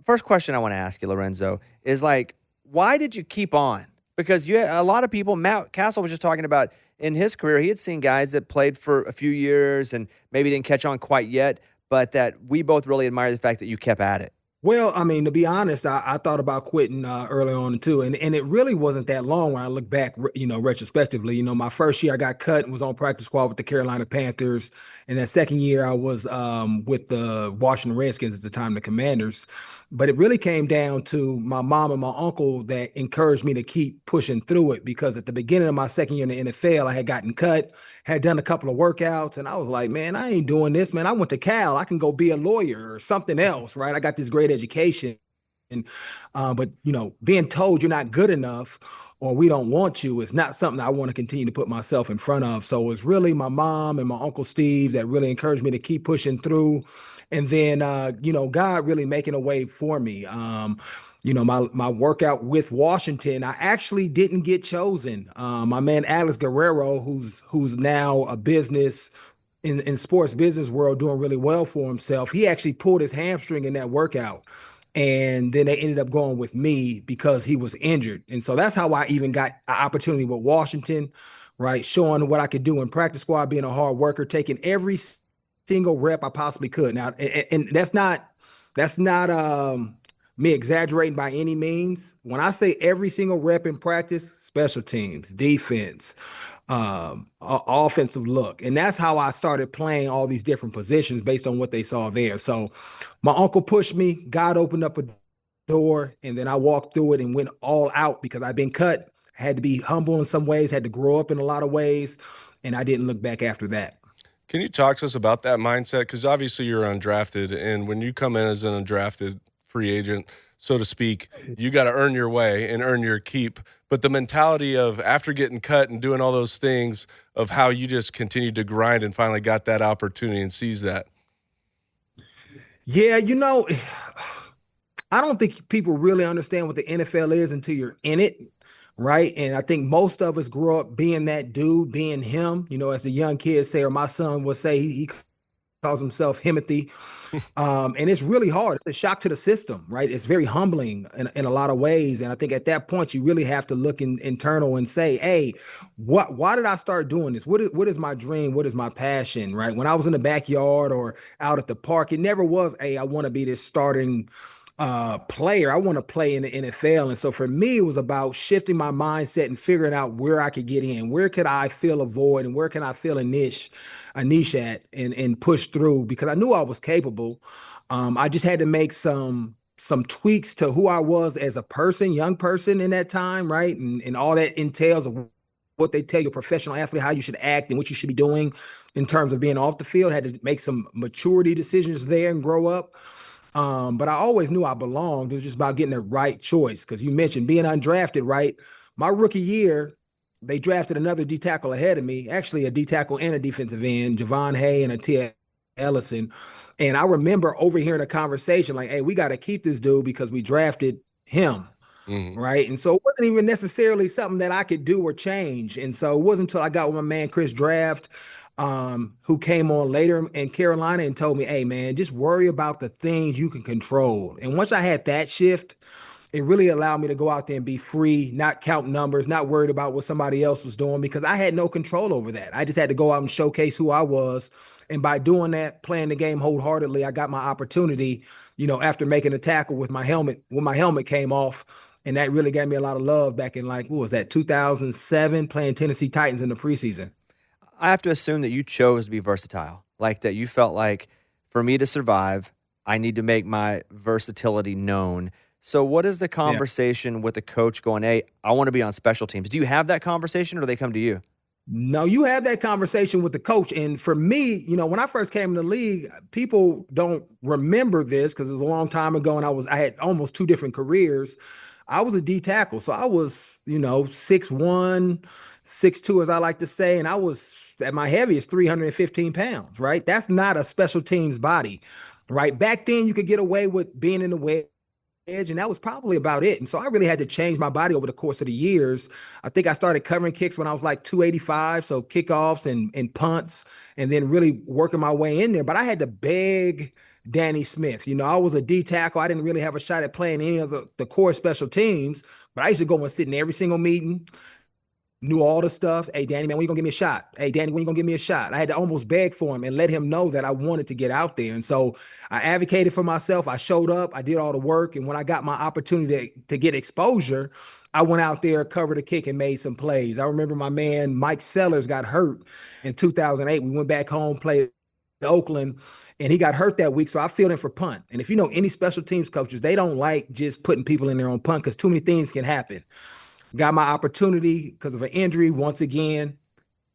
B: first question I want to ask you, Lorenzo, is like, why did you keep on? Because a lot of people, Matt Cassel was just talking about in his career, he had seen guys that played for a few years and maybe didn't catch on quite yet, but that we both really admire the fact that you kept at it.
E: Well, I mean, to be honest, I thought about quitting early on too, and it really wasn't that long when I look back, retrospectively. My first year I got cut and was on practice squad with the Carolina Panthers, and that second year I was with the Washington Redskins at the time, the Commanders. But it really came down to my mom and my uncle that encouraged me to keep pushing through it because at the beginning of my second year in the NFL, I had gotten cut, had done a couple of workouts, and I was like, man, I ain't doing this, man. I went to Cal. I can go be a lawyer or something else, right? I got this great education. And but being told you're not good enough or we don't want you is not something I want to continue to put myself in front of. So it was really my mom and my Uncle Steve that really encouraged me to keep pushing through. And then God really making a way for me. My workout with Washington, I actually didn't get chosen. My man Alex Guerrero, who's now a business in sports business world doing really well for himself, he actually pulled his hamstring in that workout. And then they ended up going with me because he was injured. And so that's how I even got an opportunity with Washington, right? Showing what I could do in practice squad, being a hard worker, taking every single rep I possibly could. Now, and that's not me exaggerating by any means. When I say every single rep in practice, special teams, defense, offensive look. And that's how I started playing all these different positions based on what they saw there. So my uncle pushed me, God opened up a door, and then I walked through it and went all out because I'd been cut, had to be humble in some ways, had to grow up in a lot of ways, and I didn't look back after that.
C: Can you talk to us about that mindset? Because obviously you're undrafted, and when you come in as an undrafted free agent, so to speak, you got to earn your way and earn your keep. But the mentality of after getting cut and doing all those things of how you just continued to grind and finally got that opportunity and seized that.
E: Yeah, I don't think people really understand what the NFL is until you're in it, right? And I think most of us grow up being that dude, being him, as a young kid say, or my son would say, he calls himself Himothy. And it's really hard. It's a shock to the system, right? It's very humbling in a lot of ways. And I think at that point, you really have to look internal and say, hey, why did I start doing this? What is my dream? What is my passion, right? When I was in the backyard or out at the park, it never was, hey, I want to be this starting player. I want to play in the NFL. And so for me, it was about shifting my mindset and figuring out where I could get in, where could I fill a void and where can I fill a niche at and push through because I knew I was capable. I just had to make some tweaks to who I was as a person, young person in that time, right? And all that entails of what they tell you, a professional athlete, how you should act and what you should be doing in terms of being off the field. Had to make some maturity decisions there and grow up. But I always knew I belonged. It was just about getting the right choice. Because you mentioned being undrafted, right? My rookie year, they drafted another D tackle ahead of me, actually a D tackle and a defensive end, Javon Hay and Atia Ellison. And I remember overhearing a conversation like, hey, we got to keep this dude because we drafted him. Mm-hmm. Right. And so it wasn't even necessarily something that I could do or change. And so it wasn't until I got with my man, Chris Draft, who came on later in Carolina and told me, hey, man, just worry about the things you can control. And once I had that shift, it really allowed me to go out there and be free, not count numbers, not worried about what somebody else was doing because I had no control over that. I just had to go out and showcase who I was. And by doing that, playing the game wholeheartedly, I got my opportunity, after making a tackle with my helmet, when my helmet came off. And that really gave me a lot of love back in 2007, playing Tennessee Titans in the preseason.
B: I have to assume that you chose to be versatile, like that you felt like for me to survive, I need to make my versatility known. So what is the conversation with the coach going, hey, I want to be on special teams? Do you have that conversation or do they come to you?
E: No, you have that conversation with the coach. And for me, when I first came in the league, people don't remember this because it was a long time ago and I had almost two different careers. I was a D tackle. So I was, 6'1", 6'2", as I like to say. And I was at my heaviest 315 pounds, right? That's not a special teams body, right? Back then you could get away with being in the wedge, and that was probably about it. And so I really had to change my body over the course of the years. I think I started covering kicks when I was 285, so kickoffs and punts, and then really working my way in there. But I had to beg Danny Smith. I was a D tackle. I didn't really have a shot at playing any of the core special teams, but I used to go and sit in every single meeting, knew all the stuff. Hey, Danny, man, when you gonna give me a shot? Hey, Danny, when you gonna give me a shot? I had to almost beg for him and let him know that I wanted to get out there. And so I advocated for myself. I showed up. I did all the work. And when I got my opportunity to get exposure, I went out there, covered a kick, and made some plays. I remember my man Mike Sellers got hurt in 2008. We went back home, played Oakland, and he got hurt that week. So I filled in for punt. And if you know any special teams coaches, they don't like just putting people in there on punt because too many things can happen. Got my opportunity because of an injury once again,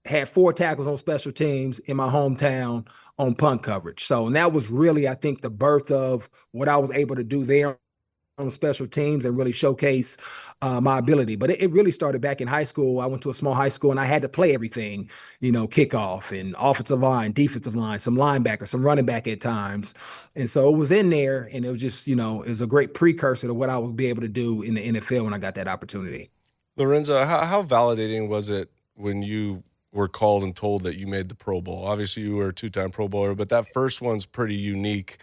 E: had 4 tackles on special teams in my hometown on punt coverage. So, and that was really, I think, the birth of what I was able to do there on special teams and really showcase my ability. But it really started back in high school. I went to a small high school and I had to play everything, kickoff and offensive line, defensive line, some linebacker, some running back at times. And so it was in there, and it was just, it was a great precursor to what I would be able to do in the NFL when I got that opportunity.
C: Lorenzo, how validating was it when you were called and told that you made the Pro Bowl? Obviously, you were a 2-time Pro Bowler, but that first one's pretty unique,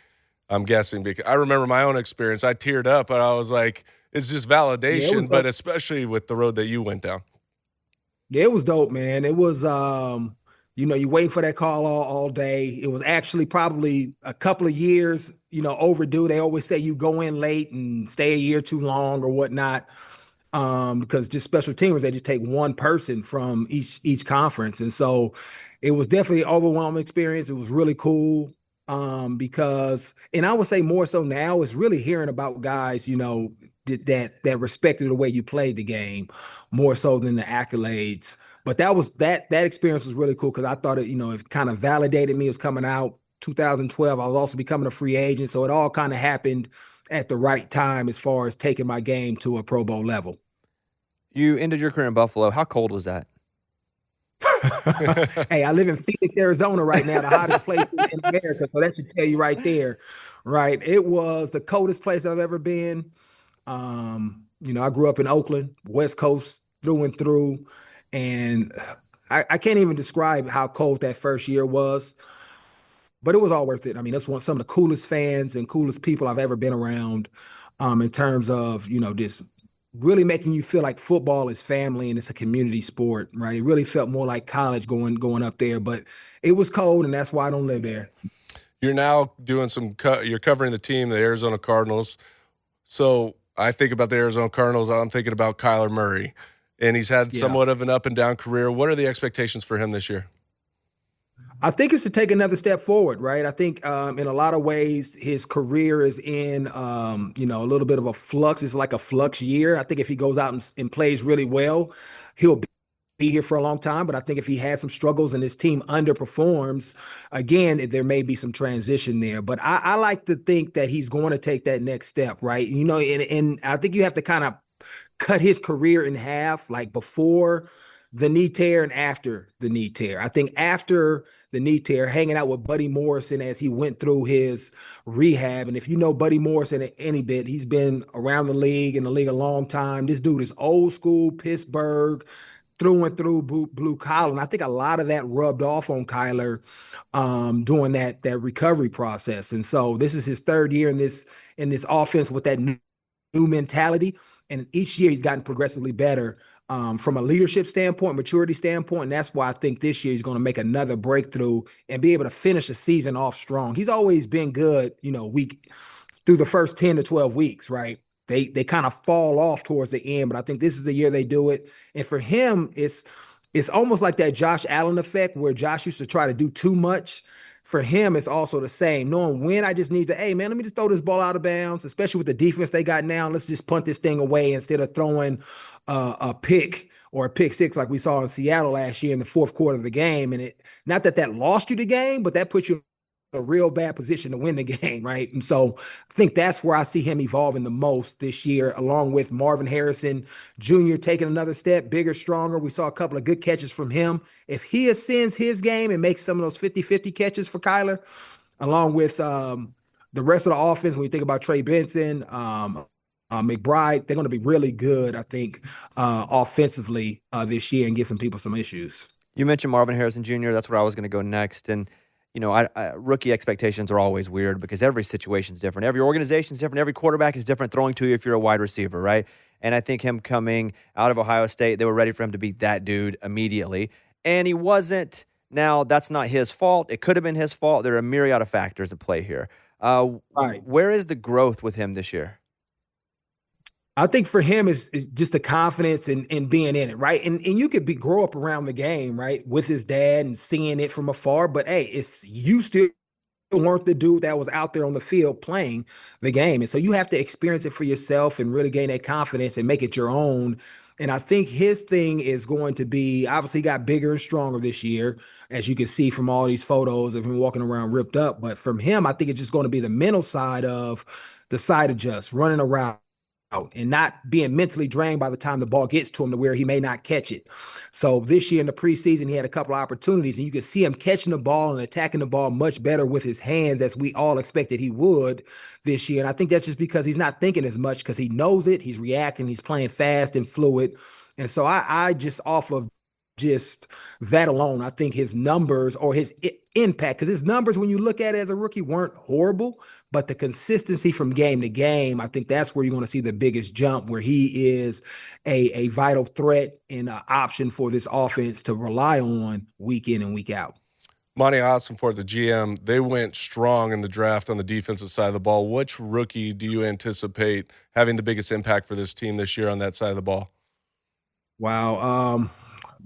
C: I'm guessing, because I remember my own experience. I teared up, and I was like, it's just validation, but especially with the road that you went down.
E: Yeah, it was dope, man. It was, you wait for that call all day. It was actually probably a couple of years, overdue. They always say you go in late and stay a year too long or whatnot. Because just special teamers, they just take one person from each conference. And so it was definitely an overwhelming experience. It was really cool because, and I would say more so now, is really hearing about guys, that respected the way you played the game more so than the accolades. But that experience was really cool because I thought it kind of validated me. It was coming out 2012. I was also becoming a free agent. So it all kind of happened at the right time as far as taking my game to a Pro Bowl level.
B: You ended your career in Buffalo. How cold was that?
E: Hey, I live in Phoenix, Arizona right now, the hottest place in America. So that should tell you right there, right? It was the coldest place I've ever been. I grew up in Oakland, West Coast through and through. And I can't even describe how cold that first year was, but it was all worth it. I mean, that's some of the coolest fans and coolest people I've ever been around in terms of, just really making you feel like football is family and it's a community sport, right? It really felt more like college going up there, but it was cold, and that's why I don't live there.
C: You're now doing you're covering the team, the Arizona Cardinals. So I think about the Arizona Cardinals, I'm thinking about Kyler Murray, and he's had somewhat of an up and down career. What are the expectations for him this year?
E: I think it's to take another step forward, right? I think in a lot of ways his career is in, a little bit of a flux. It's like a flux year. I think if he goes out and plays really well, he'll be here for a long time. But I think if he has some struggles and his team underperforms, again, there may be some transition there. But I like to think that he's going to take that next step, right? And I think you have to kind of cut his career in half, like before the knee tear and after the knee tear. I think after the knee tear, hanging out with Buddy Morrison as he went through his rehab. And if you know Buddy Morrison any bit, he's been around the league, in the league a long time. This dude is old school Pittsburgh, through and through blue collar. And I think a lot of that rubbed off on Kyler during that recovery process. And so this is his third year in this offense with that new mentality. And each year he's gotten progressively better from a leadership standpoint, maturity standpoint. And that's why I think this year he's going to make another breakthrough and be able to finish the season off strong. He's always been good, week through the first 10 to 12 weeks, right? They kind of fall off towards the end, but I think this is the year they do it. And for him, it's almost like that Josh Allen effect where Josh used to try to do too much. For him, it's also the same, knowing when I just need to, hey, man, let me just throw this ball out of bounds, especially with the defense they got now. Let's just punt this thing away instead of throwing a pick or a pick six like we saw in Seattle last year in the fourth quarter of the game. And not that lost you the game, but that put you in a real bad position to win the game, right? And so I think that's where I see him evolving the most this year, along with Marvin Harrison Jr. taking another step, bigger, stronger. We saw a couple of good catches from him. If he ascends his game and makes some of those 50-50 catches for Kyler, along with the rest of the offense, when you think about Trey Benson, McBride, they're going to be really good, I think, offensively this year and give some people some issues.
B: You mentioned Marvin Harrison Jr. That's where I was going to go next. And rookie expectations are always weird because every situation is different. Every organization is different. Every quarterback is different throwing to you if you're a wide receiver, right? And I think him coming out of Ohio State, they were ready for him to be that dude immediately. And he wasn't. Now, that's not his fault. It could have been his fault. There are a myriad of factors at play here.
E: Right.
B: Where is the growth with him this year?
E: I think for him is just the confidence in being in it, right? And you could grow up around the game, right, with his dad and seeing it from afar. But hey, it's you still weren't the dude that was out there on the field playing the game. And so you have to experience it for yourself and really gain that confidence and make it your own. And I think his thing is going to be, obviously, he got bigger and stronger this year, as you can see from all these photos of him walking around ripped up. But from him, I think it's just going to be the mental side of the side adjust, running around and not being mentally drained by the time the ball gets to him to where he may not catch it. So this year in the preseason, he had a couple of opportunities, and you could see him catching the ball and attacking the ball much better with his hands, as we all expected he would this year. And I think that's just because he's not thinking as much, because he knows it, he's reacting, he's playing fast and fluid. And so I just, off of just that alone, I think his numbers, or his impact, because his numbers, when you look at it as a rookie, weren't horrible, but the consistency from game to game, I think that's where you're going to see the biggest jump, where he is a vital threat and an option for this offense to rely on week in and week out.
C: Monty Ossenfort, the GM, they went strong in the draft on the defensive side of the ball. Which rookie do you anticipate having the biggest impact for this team this year on that side of the ball?
E: Wow.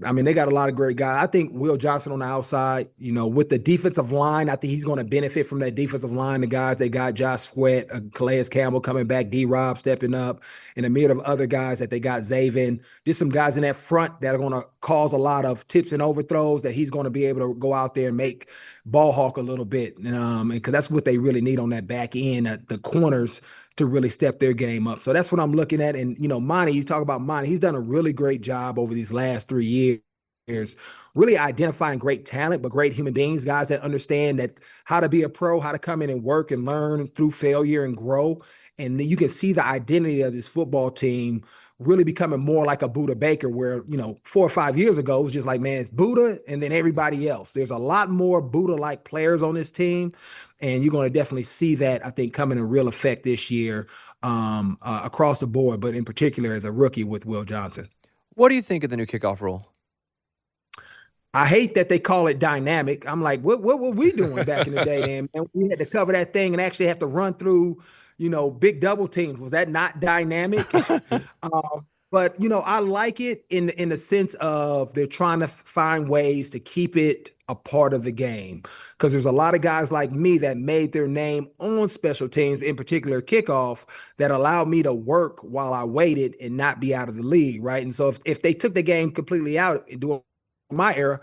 E: I mean, they got a lot of great guys. I think Will Johnson on the outside, with the defensive line, I think he's going to benefit from that defensive line. The guys they got, Josh Sweat, Calais Campbell coming back, D-Rob stepping up, and a myriad of other guys that they got, Zaven. Just some guys in that front that are going to cause a lot of tips and overthrows that he's going to be able to go out there and make ball hawk a little bit. And because that's what they really need on that back end, the corners to really step their game up. So that's what I'm looking at. And, Monty, you talk about Monty, he's done a really great job over these last 3 years, really identifying great talent, but great human beings, guys that understand that how to be a pro, how to come in and work and learn through failure and grow. And then you can see the identity of this football team really becoming more like a Buda Baker, where, 4 or 5 years ago, it was just like, man, it's Buda and then everybody else. There's a lot more Buda-like players on this team, and you're going to definitely see that, I think, coming in real effect this year across the board, but in particular as a rookie with Will Johnson.
B: What do you think of the new kickoff rule?
E: I hate that they call it dynamic. I'm like, what were we doing back in the day, then? And we had to cover that thing and actually have to run through big double teams. Was that not dynamic? But, I like it in the sense of they're trying to find ways to keep it a part of the game, because there's a lot of guys like me that made their name on special teams, in particular kickoff, that allowed me to work while I waited and not be out of the league, right? And so if they took the game completely out during my era,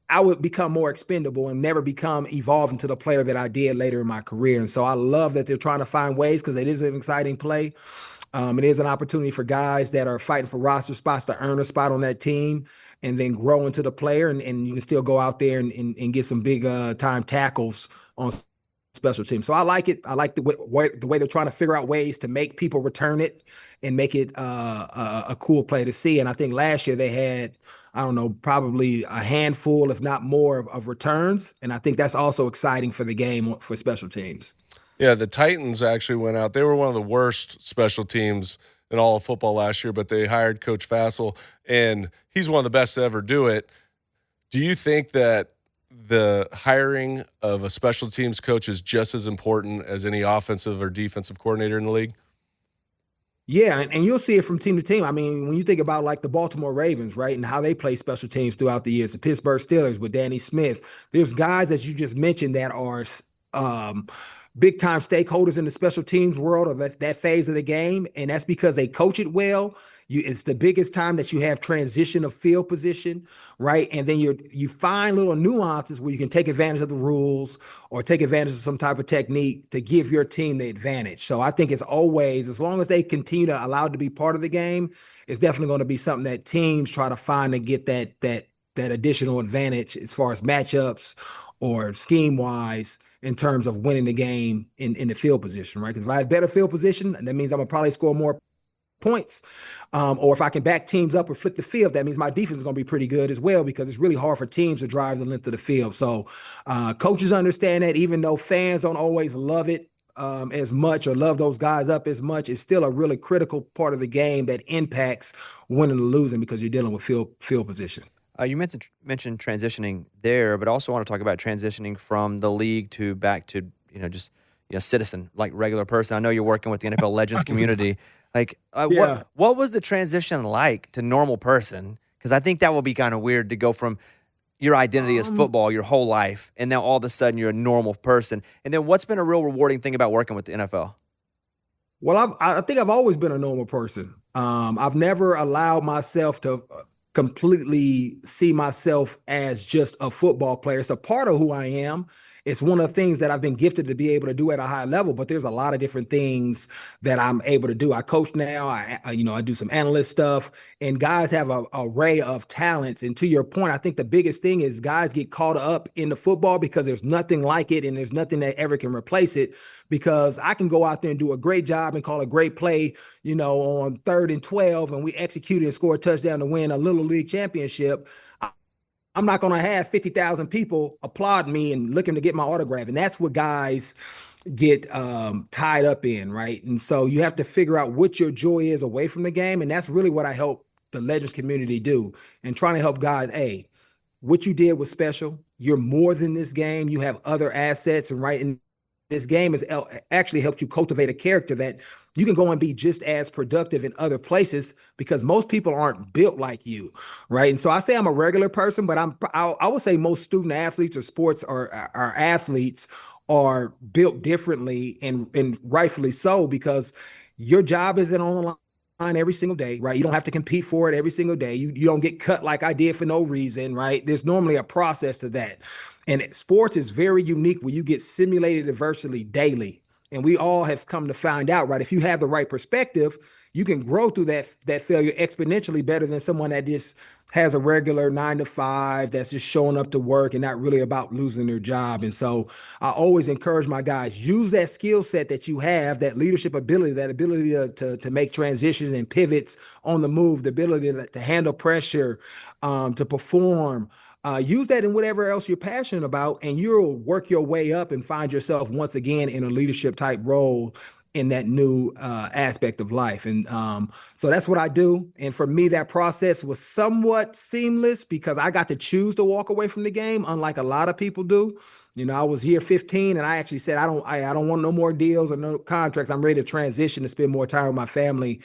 E: I would become more expendable and never evolve into the player that I did later in my career. And so I love that they're trying to find ways, because it is an exciting play. It is an opportunity for guys that are fighting for roster spots to earn a spot on that team and then grow into the player. And you can still go out there and get some big time tackles on special teams. So I like it. I like the way they're trying to figure out ways to make people return it and make it a cool play to see. And I think last year they had, I don't know, probably a handful, if not more, of returns. And I think that's also exciting for the game for special teams.
C: Yeah, the Titans actually went out. They were one of the worst special teams in all of football last year, but they hired Coach Fassel, and he's one of the best to ever do it. Do you think that the hiring of a special teams coach is just as important as any offensive or defensive coordinator in the league?
E: Yeah, and you'll see it from team to team. I mean, when you think about like the Baltimore Ravens, right, and how they play special teams throughout the years, the Pittsburgh Steelers with Danny Smith, there's guys that you just mentioned that are big time stakeholders in the special teams world, or that phase of the game, and that's because they coach it well. It's the biggest time that you have transition of field position, right? And then you find little nuances where you can take advantage of the rules or take advantage of some type of technique to give your team the advantage. So I think it's always, as long as they continue to allow it to be part of the game, it's definitely going to be something that teams try to find to get that additional advantage as far as matchups or scheme wise in terms of winning the game in the field position, right? Because if I have better field position, that means I'm gonna probably score more points. Or if I can back teams up or flip the field, that means my defense is going to be pretty good as well, because it's really hard for teams to drive the length of the field. So coaches understand that, even though fans don't always love it. as much or love those guys up as much, it's still a really critical part of the game that impacts winning or losing because you're dealing with field position.
B: You mentioned transitioning there, but also want to talk about transitioning from the league to back to just citizen, like regular person. I know you're working with the NFL Legends community. Like, what was the transition like to normal person? Because I think that will be kind of weird to go from your identity as football your whole life, and now all of a sudden you're a normal person. And then what's been a real rewarding thing about working with the NFL?
E: Well, I think I've always been a normal person. I've never allowed myself to completely see myself as just a football player. It's a part of who I am. It's one of the things that I've been gifted to be able to do at a high level, but there's a lot of different things that I'm able to do. I coach now. I do some analyst stuff, and guys have an array of talents. And to your point, I think the biggest thing is guys get caught up in the football because there's nothing like it, and there's nothing that ever can replace it. Because I can go out there and do a great job and call a great play, on 3rd and 12, and we execute it and score a touchdown to win a little league championship. I'm not going to have 50,000 people applaud me and looking to get my autograph. And that's what guys get tied up in, right? And so you have to figure out what your joy is away from the game. And that's really what I help the Legends community do, and trying to help guys, hey, what you did was special. You're more than this game. You have other assets, and right in this game has actually helped you cultivate a character that you can go and be just as productive in other places, because most people aren't built like you, right? And so I say I'm a regular person, but I would say most student athletes or sports or athletes are built differently, and rightfully so, because your job isn't on the line every single day, right? You don't have to compete for it every single day. You don't get cut like I did for no reason, right? There's normally a process to that. And sports is very unique where you get simulated adversity daily. And we all have come to find out, right? If you have the right perspective, you can grow through that failure exponentially better than someone that just has a regular 9 to 5 that's just showing up to work and not really about losing their job. And so I always encourage my guys, use that skill set that you have, that leadership ability, that ability to make transitions and pivots on the move, the ability to handle pressure, to perform. Use that in whatever else you're passionate about, and you'll work your way up and find yourself once again in a leadership type role in that new aspect of life. And so that's what I do. And for me, that process was somewhat seamless because I got to choose to walk away from the game, unlike a lot of people do. I was here 15, and I actually said, I don't want no more deals or no contracts. I'm ready to transition to spend more time with my family,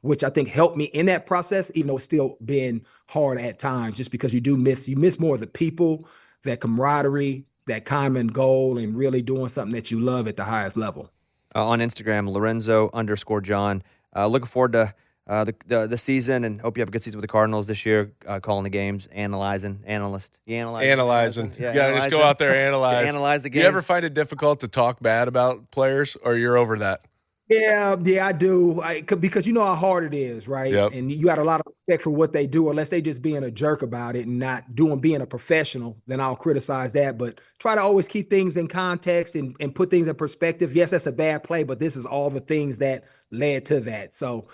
E: which I think helped me in that process, even though it's still been hard at times, just because you miss more of the people, that camaraderie, that common goal, and really doing something that you love at the highest level.
B: On Instagram, Lorenzo_John. Looking forward to the season, and hope you have a good season with the Cardinals this year, calling the games, analyzing.
C: Analyzing.
B: Yeah,
C: just go out there, analyze.
B: Analyze the
C: Do
B: games.
C: you ever find it difficult to talk bad about players, or you're over that?
E: Yeah, I do. Because you know how hard it is, right?
C: Yep.
E: And you got a lot of respect for what they do, unless they just being a jerk about it and not being a professional, then I'll criticize that. But try to always keep things in context and put things in perspective. Yes, that's a bad play, but this is all the things that led to that. So,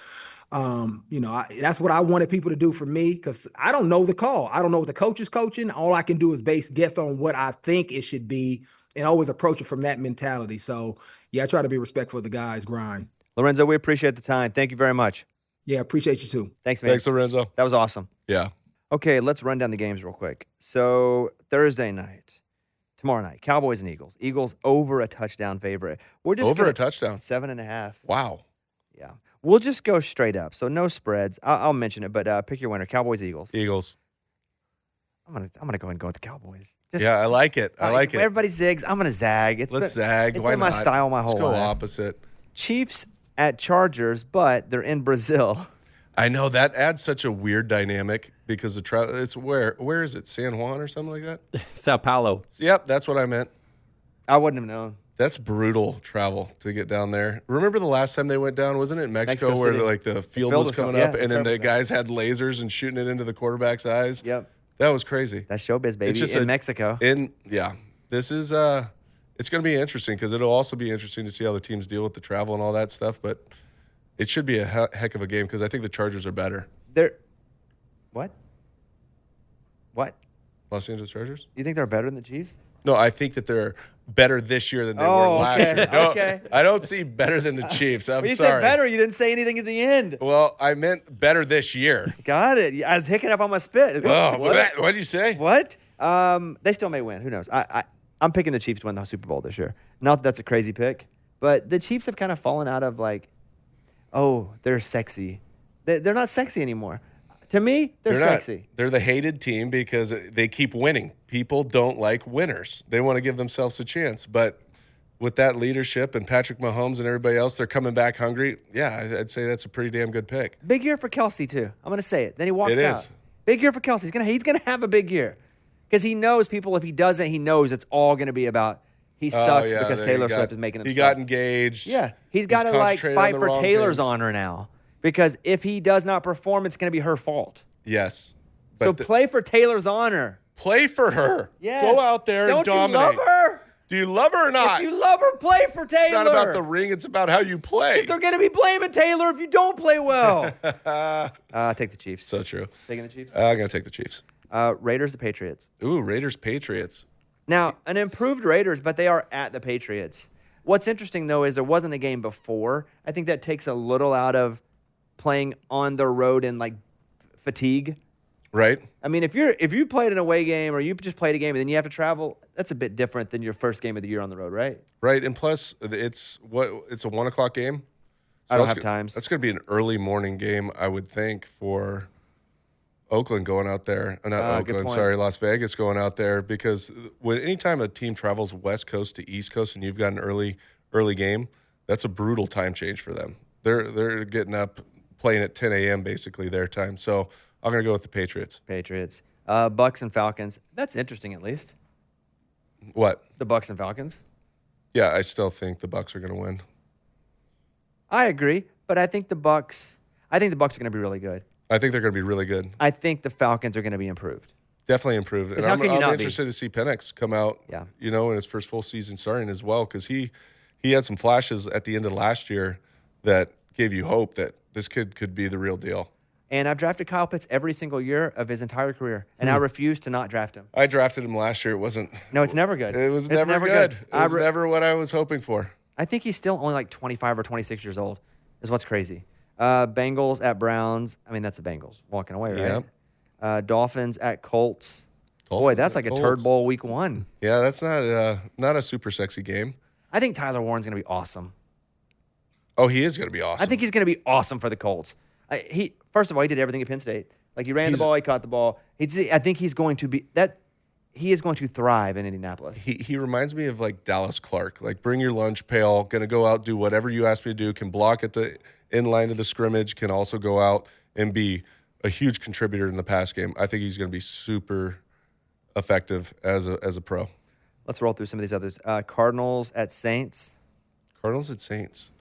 E: that's what I wanted people to do for me, because I don't know the call. I don't know what the coach is coaching. All I can do is base guess on what I think it should be, and always approach it from that mentality. So, yeah, I try to be respectful of the guys' grind.
B: Lorenzo, we appreciate the time. Thank you very much.
E: Yeah, appreciate you too.
B: Thanks, man.
C: Thanks, Lorenzo.
B: That was awesome.
C: Yeah.
B: Okay, let's run down the games real quick. So Thursday night, tomorrow night, Cowboys and Eagles. Eagles over a touchdown favorite. We're just
C: Over a touchdown.
B: 7.5.
C: Wow.
B: Yeah. We'll just go straight up. So no spreads. I'll mention it, but pick your winner. Cowboys, Eagles.
C: Eagles.
B: I'm gonna go and go with the Cowboys.
C: I like it. I like it.
B: Everybody zigs. I'm gonna zag.
C: Let's zag.
B: It's
C: Why
B: been my
C: not?
B: style my whole
C: Let's go
B: life.
C: opposite.
B: Chiefs at Chargers, but they're in Brazil.
C: I know that adds such a weird dynamic because the travel. It's where is it? San Juan or something like that?
D: Sao Paulo.
C: Yep, that's what I meant.
B: I wouldn't have known.
C: That's brutal travel to get down there. Remember the last time they went down? Wasn't it in Mexico where the field was coming up and then the guys had lasers and shooting it into the quarterback's eyes?
B: Yep.
C: That was crazy.
B: That's showbiz, baby.
C: It's just
B: in Mexico.
C: This is it's going to be interesting because it'll also be interesting to see how the teams deal with the travel and all that stuff. But it should be a heck of a game because I think the Chargers are better.
B: What?
C: Los Angeles Chargers?
B: You think they're better than the Chiefs?
C: No, I think that they're better this year than they were last year.
B: Okay.
C: I don't see better than the Chiefs. I'm
B: When you
C: sorry.
B: said better, you didn't say anything at the end.
C: Well, I meant better this year.
B: Got it. I was hicking up on my spit.
C: Oh, what did you say?
B: What? They still may win. Who knows? I'm picking the Chiefs to win the Super Bowl this year. Not that that's a crazy pick, but the Chiefs have kind of fallen out of like, oh, they're sexy. They're not sexy anymore. To me, they're sexy.
C: They're the hated team because they keep winning. People don't like winners. They want to give themselves a chance. But with that leadership and Patrick Mahomes and everybody else, they're coming back hungry. Yeah, I'd say that's a pretty damn good pick.
B: Big year for Kelsey, too. I'm going to say it. Then he walks out.
C: It is.
B: Big year for Kelsey. He's gonna have a big year because he knows people. If he doesn't, he knows it's all going to be about he sucks because Taylor Swift is making him.
C: He got engaged.
B: Yeah, he's got to like fight for Taylor's honor now because if he does not perform, it's going to be her fault.
C: Yes.
B: So play for Taylor's honor.
C: Play for her.
B: Yes.
C: Go out there and dominate.
B: Don't you love her?
C: Do you love her or not?
B: If you love her, play for Taylor.
C: It's not about the ring. It's about how you play.
B: They're going to be blaming Taylor if you don't play well. Take the Chiefs.
C: So true.
B: Taking the Chiefs?
C: I'm going to take the Chiefs.
B: Raiders, the Patriots.
C: Ooh, Raiders, Patriots.
B: Now, an improved Raiders, but they are at the Patriots. What's interesting, though, is there wasn't a game before. I think that takes a little out of playing on the road and, like, fatigue.
C: Right.
B: I mean, if you played an away game or you just played a game and then you have to travel, that's a bit different than your first game of the year on the road, right?
C: Right, and plus it's a 1:00 game. So
B: I don't have times.
C: That's going to be an early morning game, I would think, for Oakland going out there. Not Oakland, sorry, Las Vegas going out there because anytime a team travels West Coast to East Coast and you've got an early game, that's a brutal time change for them. They're getting up, playing at 10 a.m. basically their time. So I'm going to go with the Patriots.
B: Patriots. Bucks and Falcons. That's interesting, at least.
C: What?
B: The Bucks and Falcons.
C: Yeah, I still think the Bucks are going to win.
B: I agree, but I think the Bucks are going to be really good.
C: I think they're going to be really good.
B: I think the Falcons are going to be improved.
C: Definitely improved. And
B: how can you
C: I'm
B: not
C: interested to see Penix come out,
B: Yeah.
C: in his first full season starting as well, because he had some flashes at the end of last year that gave you hope that this kid could be the real deal.
B: And I've drafted Kyle Pitts every single year of his entire career, and I refuse to not draft him.
C: I drafted him last year. It wasn't.
B: No, it's never good.
C: It was
B: It's
C: never good. It was
B: I
C: never what I was hoping for.
B: I think he's still only like 25 or 26 years old, is what's crazy. Bengals at Browns. I mean, that's the Bengals walking away, right?
C: Yep.
B: Dolphins at Colts. Boy,
C: Dolphins
B: that's
C: at
B: like a
C: Colts.
B: turd bowl week one.
C: Yeah, that's not a super sexy game.
B: I think Tyler Warren's going to be awesome.
C: Oh, he is going to be awesome.
B: I think he's going to be awesome for the Colts. First of all, he did everything at Penn State. Like he ran the ball, he caught the ball. I think he's going to be that. He is going to thrive in Indianapolis.
C: He reminds me of like Dallas Clark. Like bring your lunch pail, going to go out, do whatever you ask me to do. Can block at the in line of the scrimmage. Can also go out and be a huge contributor in the pass game. I think he's going to be super effective as a pro. Let's
B: roll through some of these others. Cardinals at Saints.
C: Cardinals at Saints.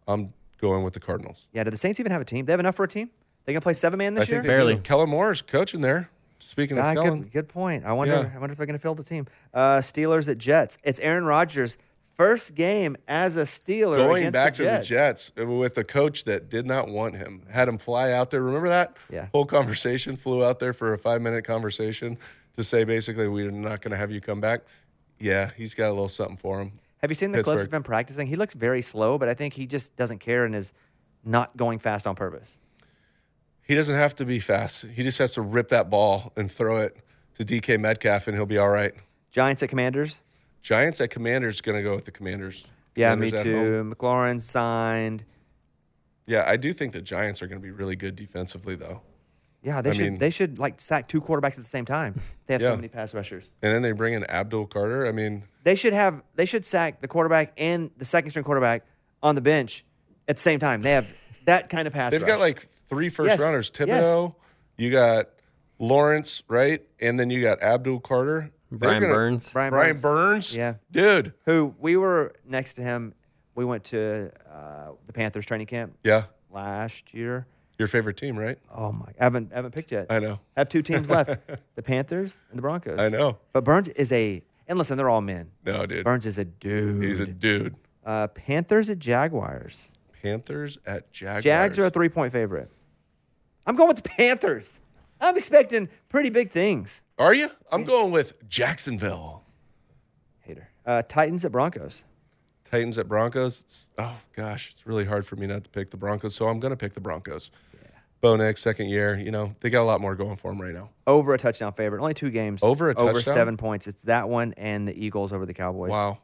C: I'm going with the Cardinals.
B: Yeah, do the Saints even have a team? They have enough for a team? They gonna play 7-man this year?
D: Barely.
C: Kellen Moore's coaching there. Speaking of Kellen.
B: Good point. I wonder if they're gonna field the team. Steelers at Jets. It's Aaron Rodgers' first game as a Steeler.
C: Going
B: against
C: back
B: the
C: to the Jets with a coach that did not want him. Had him fly out there. Remember that?
B: Yeah.
C: Whole conversation, flew out there for a 5-minute conversation to say basically we're not going to have you come back. Yeah, he's got a little something for him.
B: Have you seen the clips he's been practicing? He looks very slow, but I think he just doesn't care and is not going fast on purpose.
C: He doesn't have to be fast. He just has to rip that ball and throw it to DK Metcalf, and he'll be all right.
B: Giants at Commanders?
C: Giants at Commanders, going to go with the Commanders.
B: Yeah,
C: Commanders
B: me too. McLaurin signed.
C: Yeah, I do think the Giants are going to be really good defensively, though.
B: Yeah, they should like sack two quarterbacks at the same time. They have so many pass rushers.
C: And then they bring in Abdul Carter. I mean,
B: they should sack the quarterback and the second string quarterback on the bench at the same time. They have that kind of pass
C: They've
B: rush.
C: got like 3 first rounders. Thibodeau, you got Lawrence, right? And then you got Abdul Carter.
D: Brian
C: Burns.
B: Yeah.
C: Dude.
B: Who we were next to him. We went to the Panthers training camp.
C: Yeah.
B: Last year.
C: Your favorite team, right?
B: Oh my! I haven't picked yet.
C: I know.
B: I have 2 teams left: the Panthers and the Broncos.
C: I know.
B: But Burns is and listen, they're all men.
C: No, dude.
B: Burns is a dude.
C: He's a dude.
B: Panthers at Jaguars.
C: Panthers at Jaguars.
B: Jags are a 3-point favorite. I'm going with the Panthers. I'm expecting pretty big things.
C: Are you? I'm going with Jacksonville.
B: Titans at Broncos.
C: Titans at Broncos. It's really hard for me not to pick the Broncos, so I'm going to pick the Broncos. Yeah. Bo Nix, second year. They got a lot more going for them right now.
B: Over a touchdown favorite. Only 2 games.
C: Over a touchdown?
B: Over 7 points. It's that one and the Eagles over the Cowboys.
C: Wow.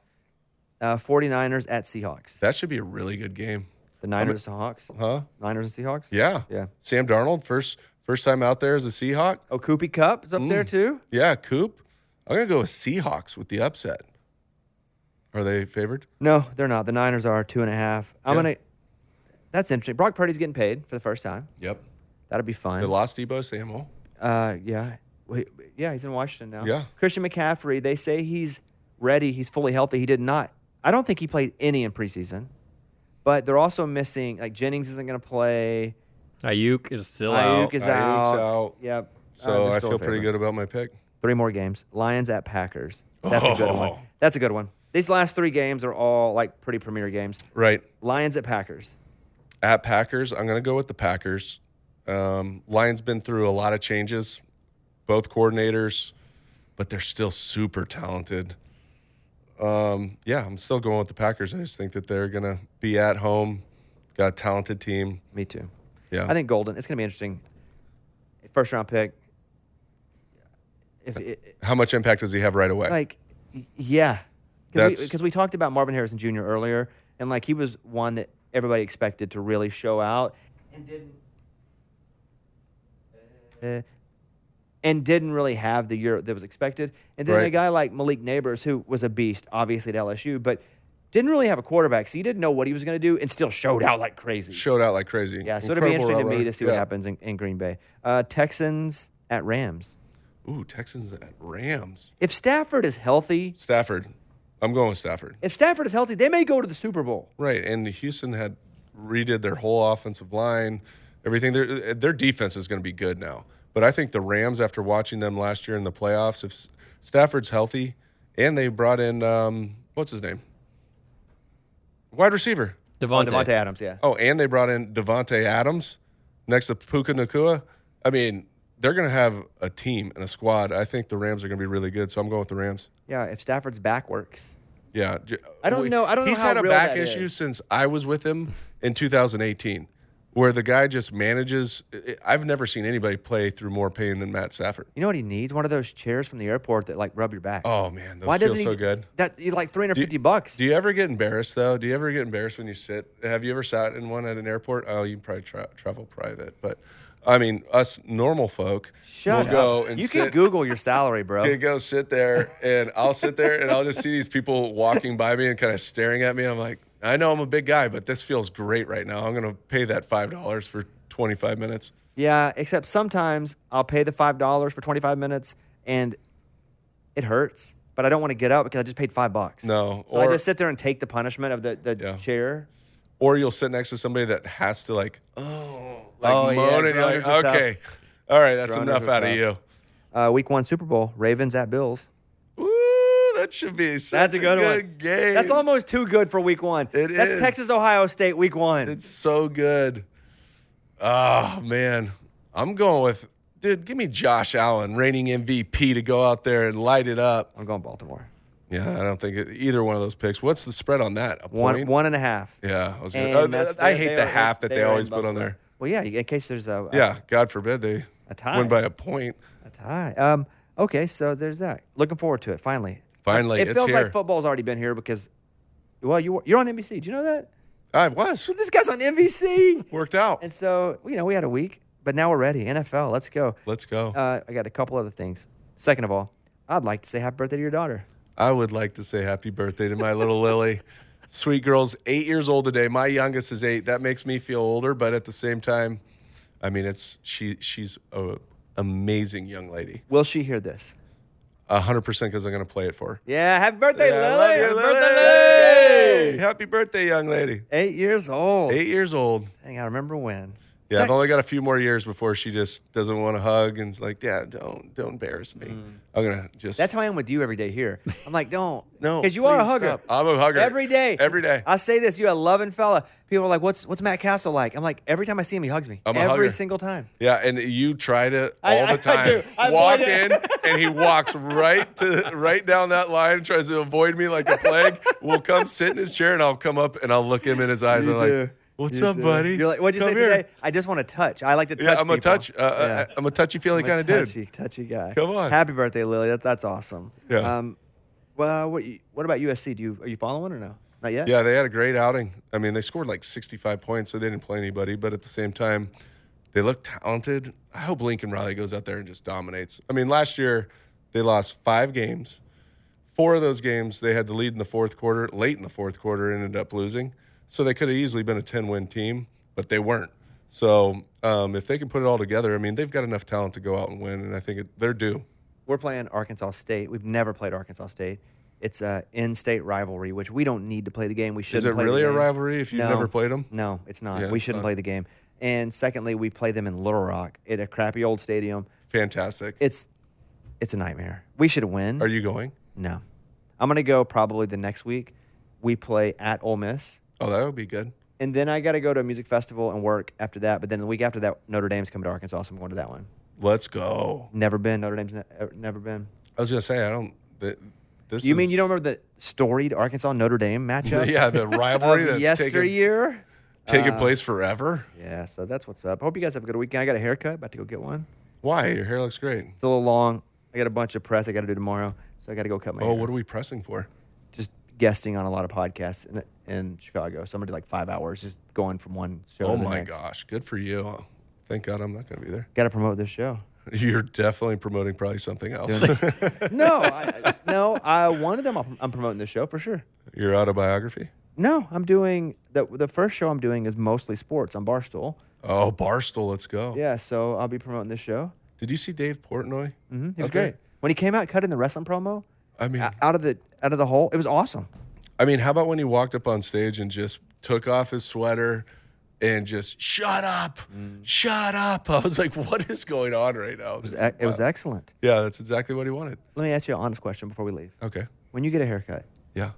B: 49ers at Seahawks.
C: That should be a really good game.
B: The Niners and Hawks?
C: Huh?
B: Niners and Seahawks?
C: Yeah.
B: Yeah.
C: Sam Darnold, first time out there as a Seahawk.
B: Oh, Koopy Cup is up there too?
C: Yeah, Coop. I'm going to go with Seahawks with the upset. Are they favored?
B: No, they're not. The Niners are 2.5. That's interesting. Brock Purdy's getting paid for the first time.
C: Yep.
B: That'll be fun.
C: They lost Debo Samuel.
B: Yeah. Yeah, he's in Washington now.
C: Yeah.
B: Christian McCaffrey, they say he's ready. He's fully healthy. He did not. I don't think he played any in preseason. But they're also missing, like Jennings isn't going to play.
D: Ayuk is still out.
B: Ayuk is
C: Ayuk's
B: out.
C: out.
B: Yep.
C: So
B: They're
C: I
B: still
C: feel
B: a
C: pretty
B: favorite.
C: good about my pick.
B: 3 more games. Lions at Packers. That's a good one. That's a good one. These last 3 games are all like pretty premier games.
C: Right.
B: Lions at Packers.
C: At Packers, I'm going to go with the Packers. Lions been through a lot of changes, both coordinators, but they're still super talented. I'm still going with the Packers. I just think that they're going to be at home, got a talented team.
B: Me too.
C: Yeah.
B: I think Golden. It's going to be interesting. First round pick.
C: How much impact does he have right away?
B: Yeah.
C: That's-
B: Because we talked about Marvin Harrison Jr. earlier, and he was one that everybody expected to really show out and didn't really have the year that was expected. And then a guy like Malik Neighbors, who was a beast, obviously at LSU, but didn't really have a quarterback, so he didn't know what he was going to do, and still showed out like crazy. Yeah, so it'll be interesting to me to see what happens in Green Bay. Texans at Rams.
C: Ooh, Texans at Rams.
B: If Stafford is healthy,
C: I'm going with Stafford.
B: If Stafford is healthy, they may go to the Super Bowl.
C: Right, and Houston had redid their whole offensive line, everything. Their defense is going to be good now. But I think the Rams, after watching them last year in the playoffs, if Stafford's healthy, and they brought in, what's his name? Wide receiver.
B: Devontae Adams, yeah.
C: Oh, and they brought in Devontae Adams next to Puka Nacua. I mean, they're going to have a team and a squad. I think the Rams are going to be really good, so I'm going with the Rams.
B: Yeah, if Stafford's back works.
C: Yeah.
B: I don't know.
C: He's
B: how
C: had a
B: real
C: back
B: that
C: issue
B: is.
C: since I was with him in 2018, where the guy just manages. I've never seen anybody play through more pain than Matt Stafford.
B: You know what he needs? One of those chairs from the airport that rub your back.
C: Oh man, those feel so good.
B: That like $350.
C: Do you ever get embarrassed though? Do you ever get embarrassed when you sit? Have you ever sat in one at an airport? Oh, you probably travel private, but I mean, us normal folk will go and
B: you can Google your salary, bro.
C: You go sit there, and I'll sit there, and I'll just see these people walking by me and kind of staring at me. I'm like, I know I'm a big guy, but this feels great right now. I'm going to pay that $5 for 25 minutes.
B: Yeah, except sometimes I'll pay the $5 for 25 minutes, and it hurts. But I don't want to get up because I just paid $5.
C: No.
B: So I just sit there and take the punishment of the chair.
C: Or you'll sit next to somebody that has to moan, and you're like, okay, all right, that's enough out of you.
B: Week 1 Super Bowl, Ravens at Bills.
C: Ooh, that should be such a good game.
B: That's almost too good for week 1. That's Texas, Ohio State, week 1.
C: It's so good. Oh, man. I'm going with, dude, give me Josh Allen, reigning MVP, to go out there and light it up.
B: I'm going Baltimore.
C: Yeah, I don't think either one of those picks. What's the spread on that? A point?
B: 1.5.
C: Yeah, I was gonna. I hate the half that they always put on there.
B: Well, yeah, in case there's a
C: God forbid they win by a point.
B: A tie. Okay, so there's that. Looking forward to it. Finally,
C: it
B: feels
C: here.
B: like football's already been here because, well, you're on NBC. Do you know that?
C: I was.
B: This guy's on NBC.
C: Worked out.
B: And so we had a week, but now we're ready. NFL, let's go.
C: Let's go.
B: I got a couple other things. Second of all, I'd like to say happy birthday to your daughter.
C: I would like to say happy birthday to my little Lily. Sweet girl's 8 years old today. My youngest is 8. That makes me feel older, but at the same time, I mean, she's an amazing young lady.
B: Will she hear this?
C: 100% because I'm going to play it for her.
B: Yeah, happy birthday, Lily.
C: Love you,
B: Happy
C: Lily.
B: birthday, Lily.
C: Happy birthday, young lady.
B: 8 years old.
C: 8 years old.
B: Dang, I remember when.
C: Yeah, I've only got a few more years before she just doesn't want to hug and is like, Dad, don't embarrass me. I'm gonna just.
B: That's how I am with you every day here. I'm like, don't.
C: No,
B: because you are a
C: please
B: hugger.
C: stop. I'm a hugger
B: every day.
C: Every day.
B: I say this. You're a loving fella. People are like, what's Matt Cassel like? I'm like, every time I see him, he hugs me.
C: I'm a
B: every
C: hugger.
B: single time.
C: Yeah, and you try to all
B: I
C: the time
B: do. I
C: walk
B: avoid
C: in, and he walks right down that line and tries to avoid me like a plague. We'll come sit in his chair, and I'll come up and I'll look him in his eyes.
B: You
C: and I'm
B: do.
C: like, "What's
B: You
C: up,
B: do.
C: buddy?
B: You're like, what'd you
C: Come
B: say
C: here."
B: today? I just want to touch. I like to touch.
C: Yeah, I'm a
B: people.
C: touch. I'm a touchy-feely kind of dude.
B: Touchy guy.
C: Come on.
B: Happy birthday, Lily. That's awesome.
C: Yeah.
B: Well, what about USC? Are you following or no? Not yet.
C: Yeah, they had a great outing. I mean, they scored like 65 points, so they didn't play anybody. But at the same time, they look talented. I hope Lincoln Riley goes out there and just dominates. I mean, last year they lost 5 games. 4 of those games they had the lead in the fourth quarter. Late in the fourth quarter, ended up losing. So they could have easily been a 10-win team, but they weren't. So if they can put it all together, I mean, they've got enough talent to go out and win, and I think they're due.
B: We're playing Arkansas State. We've never played Arkansas State. It's a in-state rivalry, which we don't need to play the game. We shouldn't.
C: Is it
B: play
C: really
B: the
C: a
B: game.
C: rivalry if you've
B: No.
C: never played them?
B: No, it's not.
C: Yeah,
B: we
C: it's
B: shouldn't
C: not.
B: play the game. And secondly, we play them in Little Rock at a crappy old stadium.
C: Fantastic.
B: It's a nightmare. We should win.
C: Are you going?
B: No. I'm going to go probably the next week. We play at Ole Miss.
C: Oh, that would be good.
B: And then I got to go to a music festival and work after that. But then the week after that, Notre Dame's coming to Arkansas, so I'm going to that one.
C: Let's go.
B: Never been. Notre Dame's never been.
C: I was going to say, I don't.
B: You mean you don't remember the storied Arkansas Notre Dame matchup?
C: Yeah, the rivalry
B: of
C: that's
B: yesteryear.
C: taken place forever.
B: Yeah, so that's what's up. Hope you guys have a good weekend. I got a haircut. About to go get one.
C: Why? Your hair looks great.
B: It's a little long. I got a bunch of press I got to do tomorrow, so I got to go cut my hair.
C: Oh, what are we pressing for?
B: Just guesting on a lot of podcasts in Chicago. So I'm going to do like 5 hours just going from one show
C: Oh
B: to the
C: my
B: next.
C: gosh, good for you. Thank God I'm not going to be there.
B: Got to promote this show.
C: You're definitely promoting probably something else.
B: No, one of them I'm promoting this show for sure.
C: Your autobiography?
B: No, I'm doing the first show I'm doing is mostly sports on Barstool.
C: Oh, Barstool, let's go.
B: Yeah, so I'll be promoting this show.
C: Did you see Dave Portnoy?
B: Mm-hmm. He was great. When he came out cutting the wrestling promo,
C: I mean,
B: out of the hole, it was awesome.
C: how about when he walked up on stage and just took off his sweater and just shut up. I was like, what is going on right now?
B: It was excellent.
C: Yeah, that's exactly what he wanted.
B: Let me ask you an honest question before we leave.
C: Okay.
B: When you get a haircut,
C: Yeah,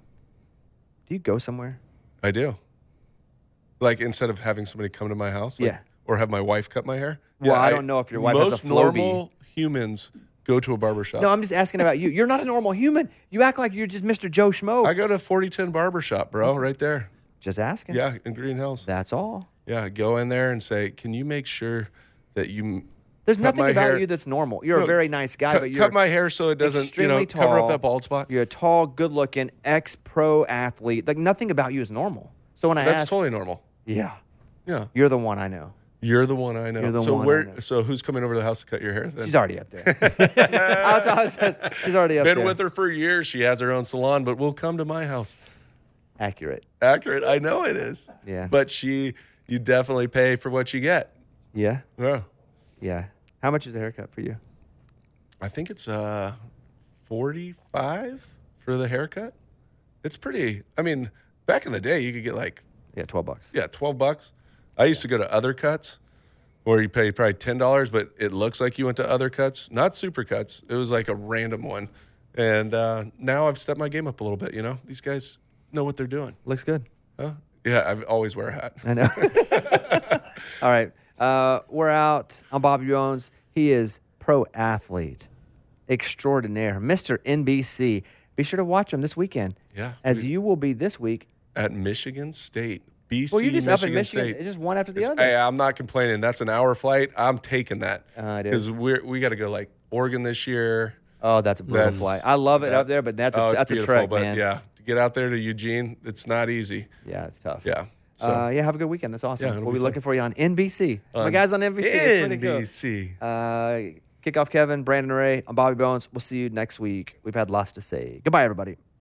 B: do you go somewhere?
C: I do. Like instead of having somebody come to my house,
B: Yeah.
C: or have my wife cut my hair.
B: Well,
C: Yeah,
B: I don't know if your wife has a
C: most
B: Flowbee.
C: normal humans go to a barbershop.
B: No, I'm just asking about you. You're not a normal human. You act like you're just Mr. Joe Schmo.
C: I go to 4010 Barbershop, bro, right there.
B: Just asking.
C: Yeah, in Green Hills.
B: That's all.
C: Yeah, go in there and say, can you make sure that you
B: There's
C: cut
B: nothing
C: my
B: about
C: hair-
B: you that's normal. You're a
C: No,
B: very nice guy,
C: cut,
B: but you're
C: cut my hair so it doesn't,
B: extremely
C: cover up
B: tall.
C: that bald spot?
B: You're a tall, good-looking ex-pro athlete. Like nothing about you is normal. So when I
C: That's
B: ask,
C: totally normal.
B: yeah,
C: Yeah.
B: you're the one I know.
C: You're the one I know.
B: You're the
C: so
B: one I know.
C: So who's coming over to the house to cut your hair then?
B: She's already up there. She's already up
C: Been
B: there.
C: with her for years. She has her own salon, but we'll come to my house.
B: Accurate.
C: Accurate. I know it is.
B: Yeah.
C: But you definitely pay for what you get.
B: Yeah.
C: Yeah.
B: Yeah. How much is a haircut for you?
C: I think it's $45 for the haircut. It's pretty. I mean, back in the day, you could get like
B: Yeah, $12.
C: $12. I used to go to other cuts where you pay probably $10, but it looks like you went to other cuts, not super cuts. It was like a random one. And now I've stepped my game up a little bit. These guys know what they're doing.
B: Looks good.
C: Huh? Yeah, I always wear a hat.
B: I know. All right. We're out. I'm Bobby Bones. He is pro athlete extraordinaire, Mr. NBC. Be sure to watch him this weekend.
C: Yeah.
B: As you will be this week.
C: At Michigan State. BC,
B: Well, you're just up in
C: Michigan
B: Michigan.
C: State.
B: It's just one after the other.
C: Hey, I'm not complaining. That's an hour flight. I'm taking that.
B: It is.
C: Because we got to go like Oregon this year.
B: Oh, that's a brutal flight. I love it up there, but that's
C: it's
B: a
C: beautiful,
B: trek,
C: but
B: man.
C: yeah, to get out there to Eugene, it's not easy.
B: Yeah, it's tough.
C: Yeah. So
B: Yeah, have a good weekend. That's awesome.
C: Yeah, it'll
B: we'll
C: be
B: be
C: fun.
B: looking for you on NBC. My guys on NBC. It's pretty cool.
C: NBC.
B: Kickoff Kevin, Brandon Ray. I'm Bobby Bones. We'll see you next week. We've had lots to say. Goodbye, everybody.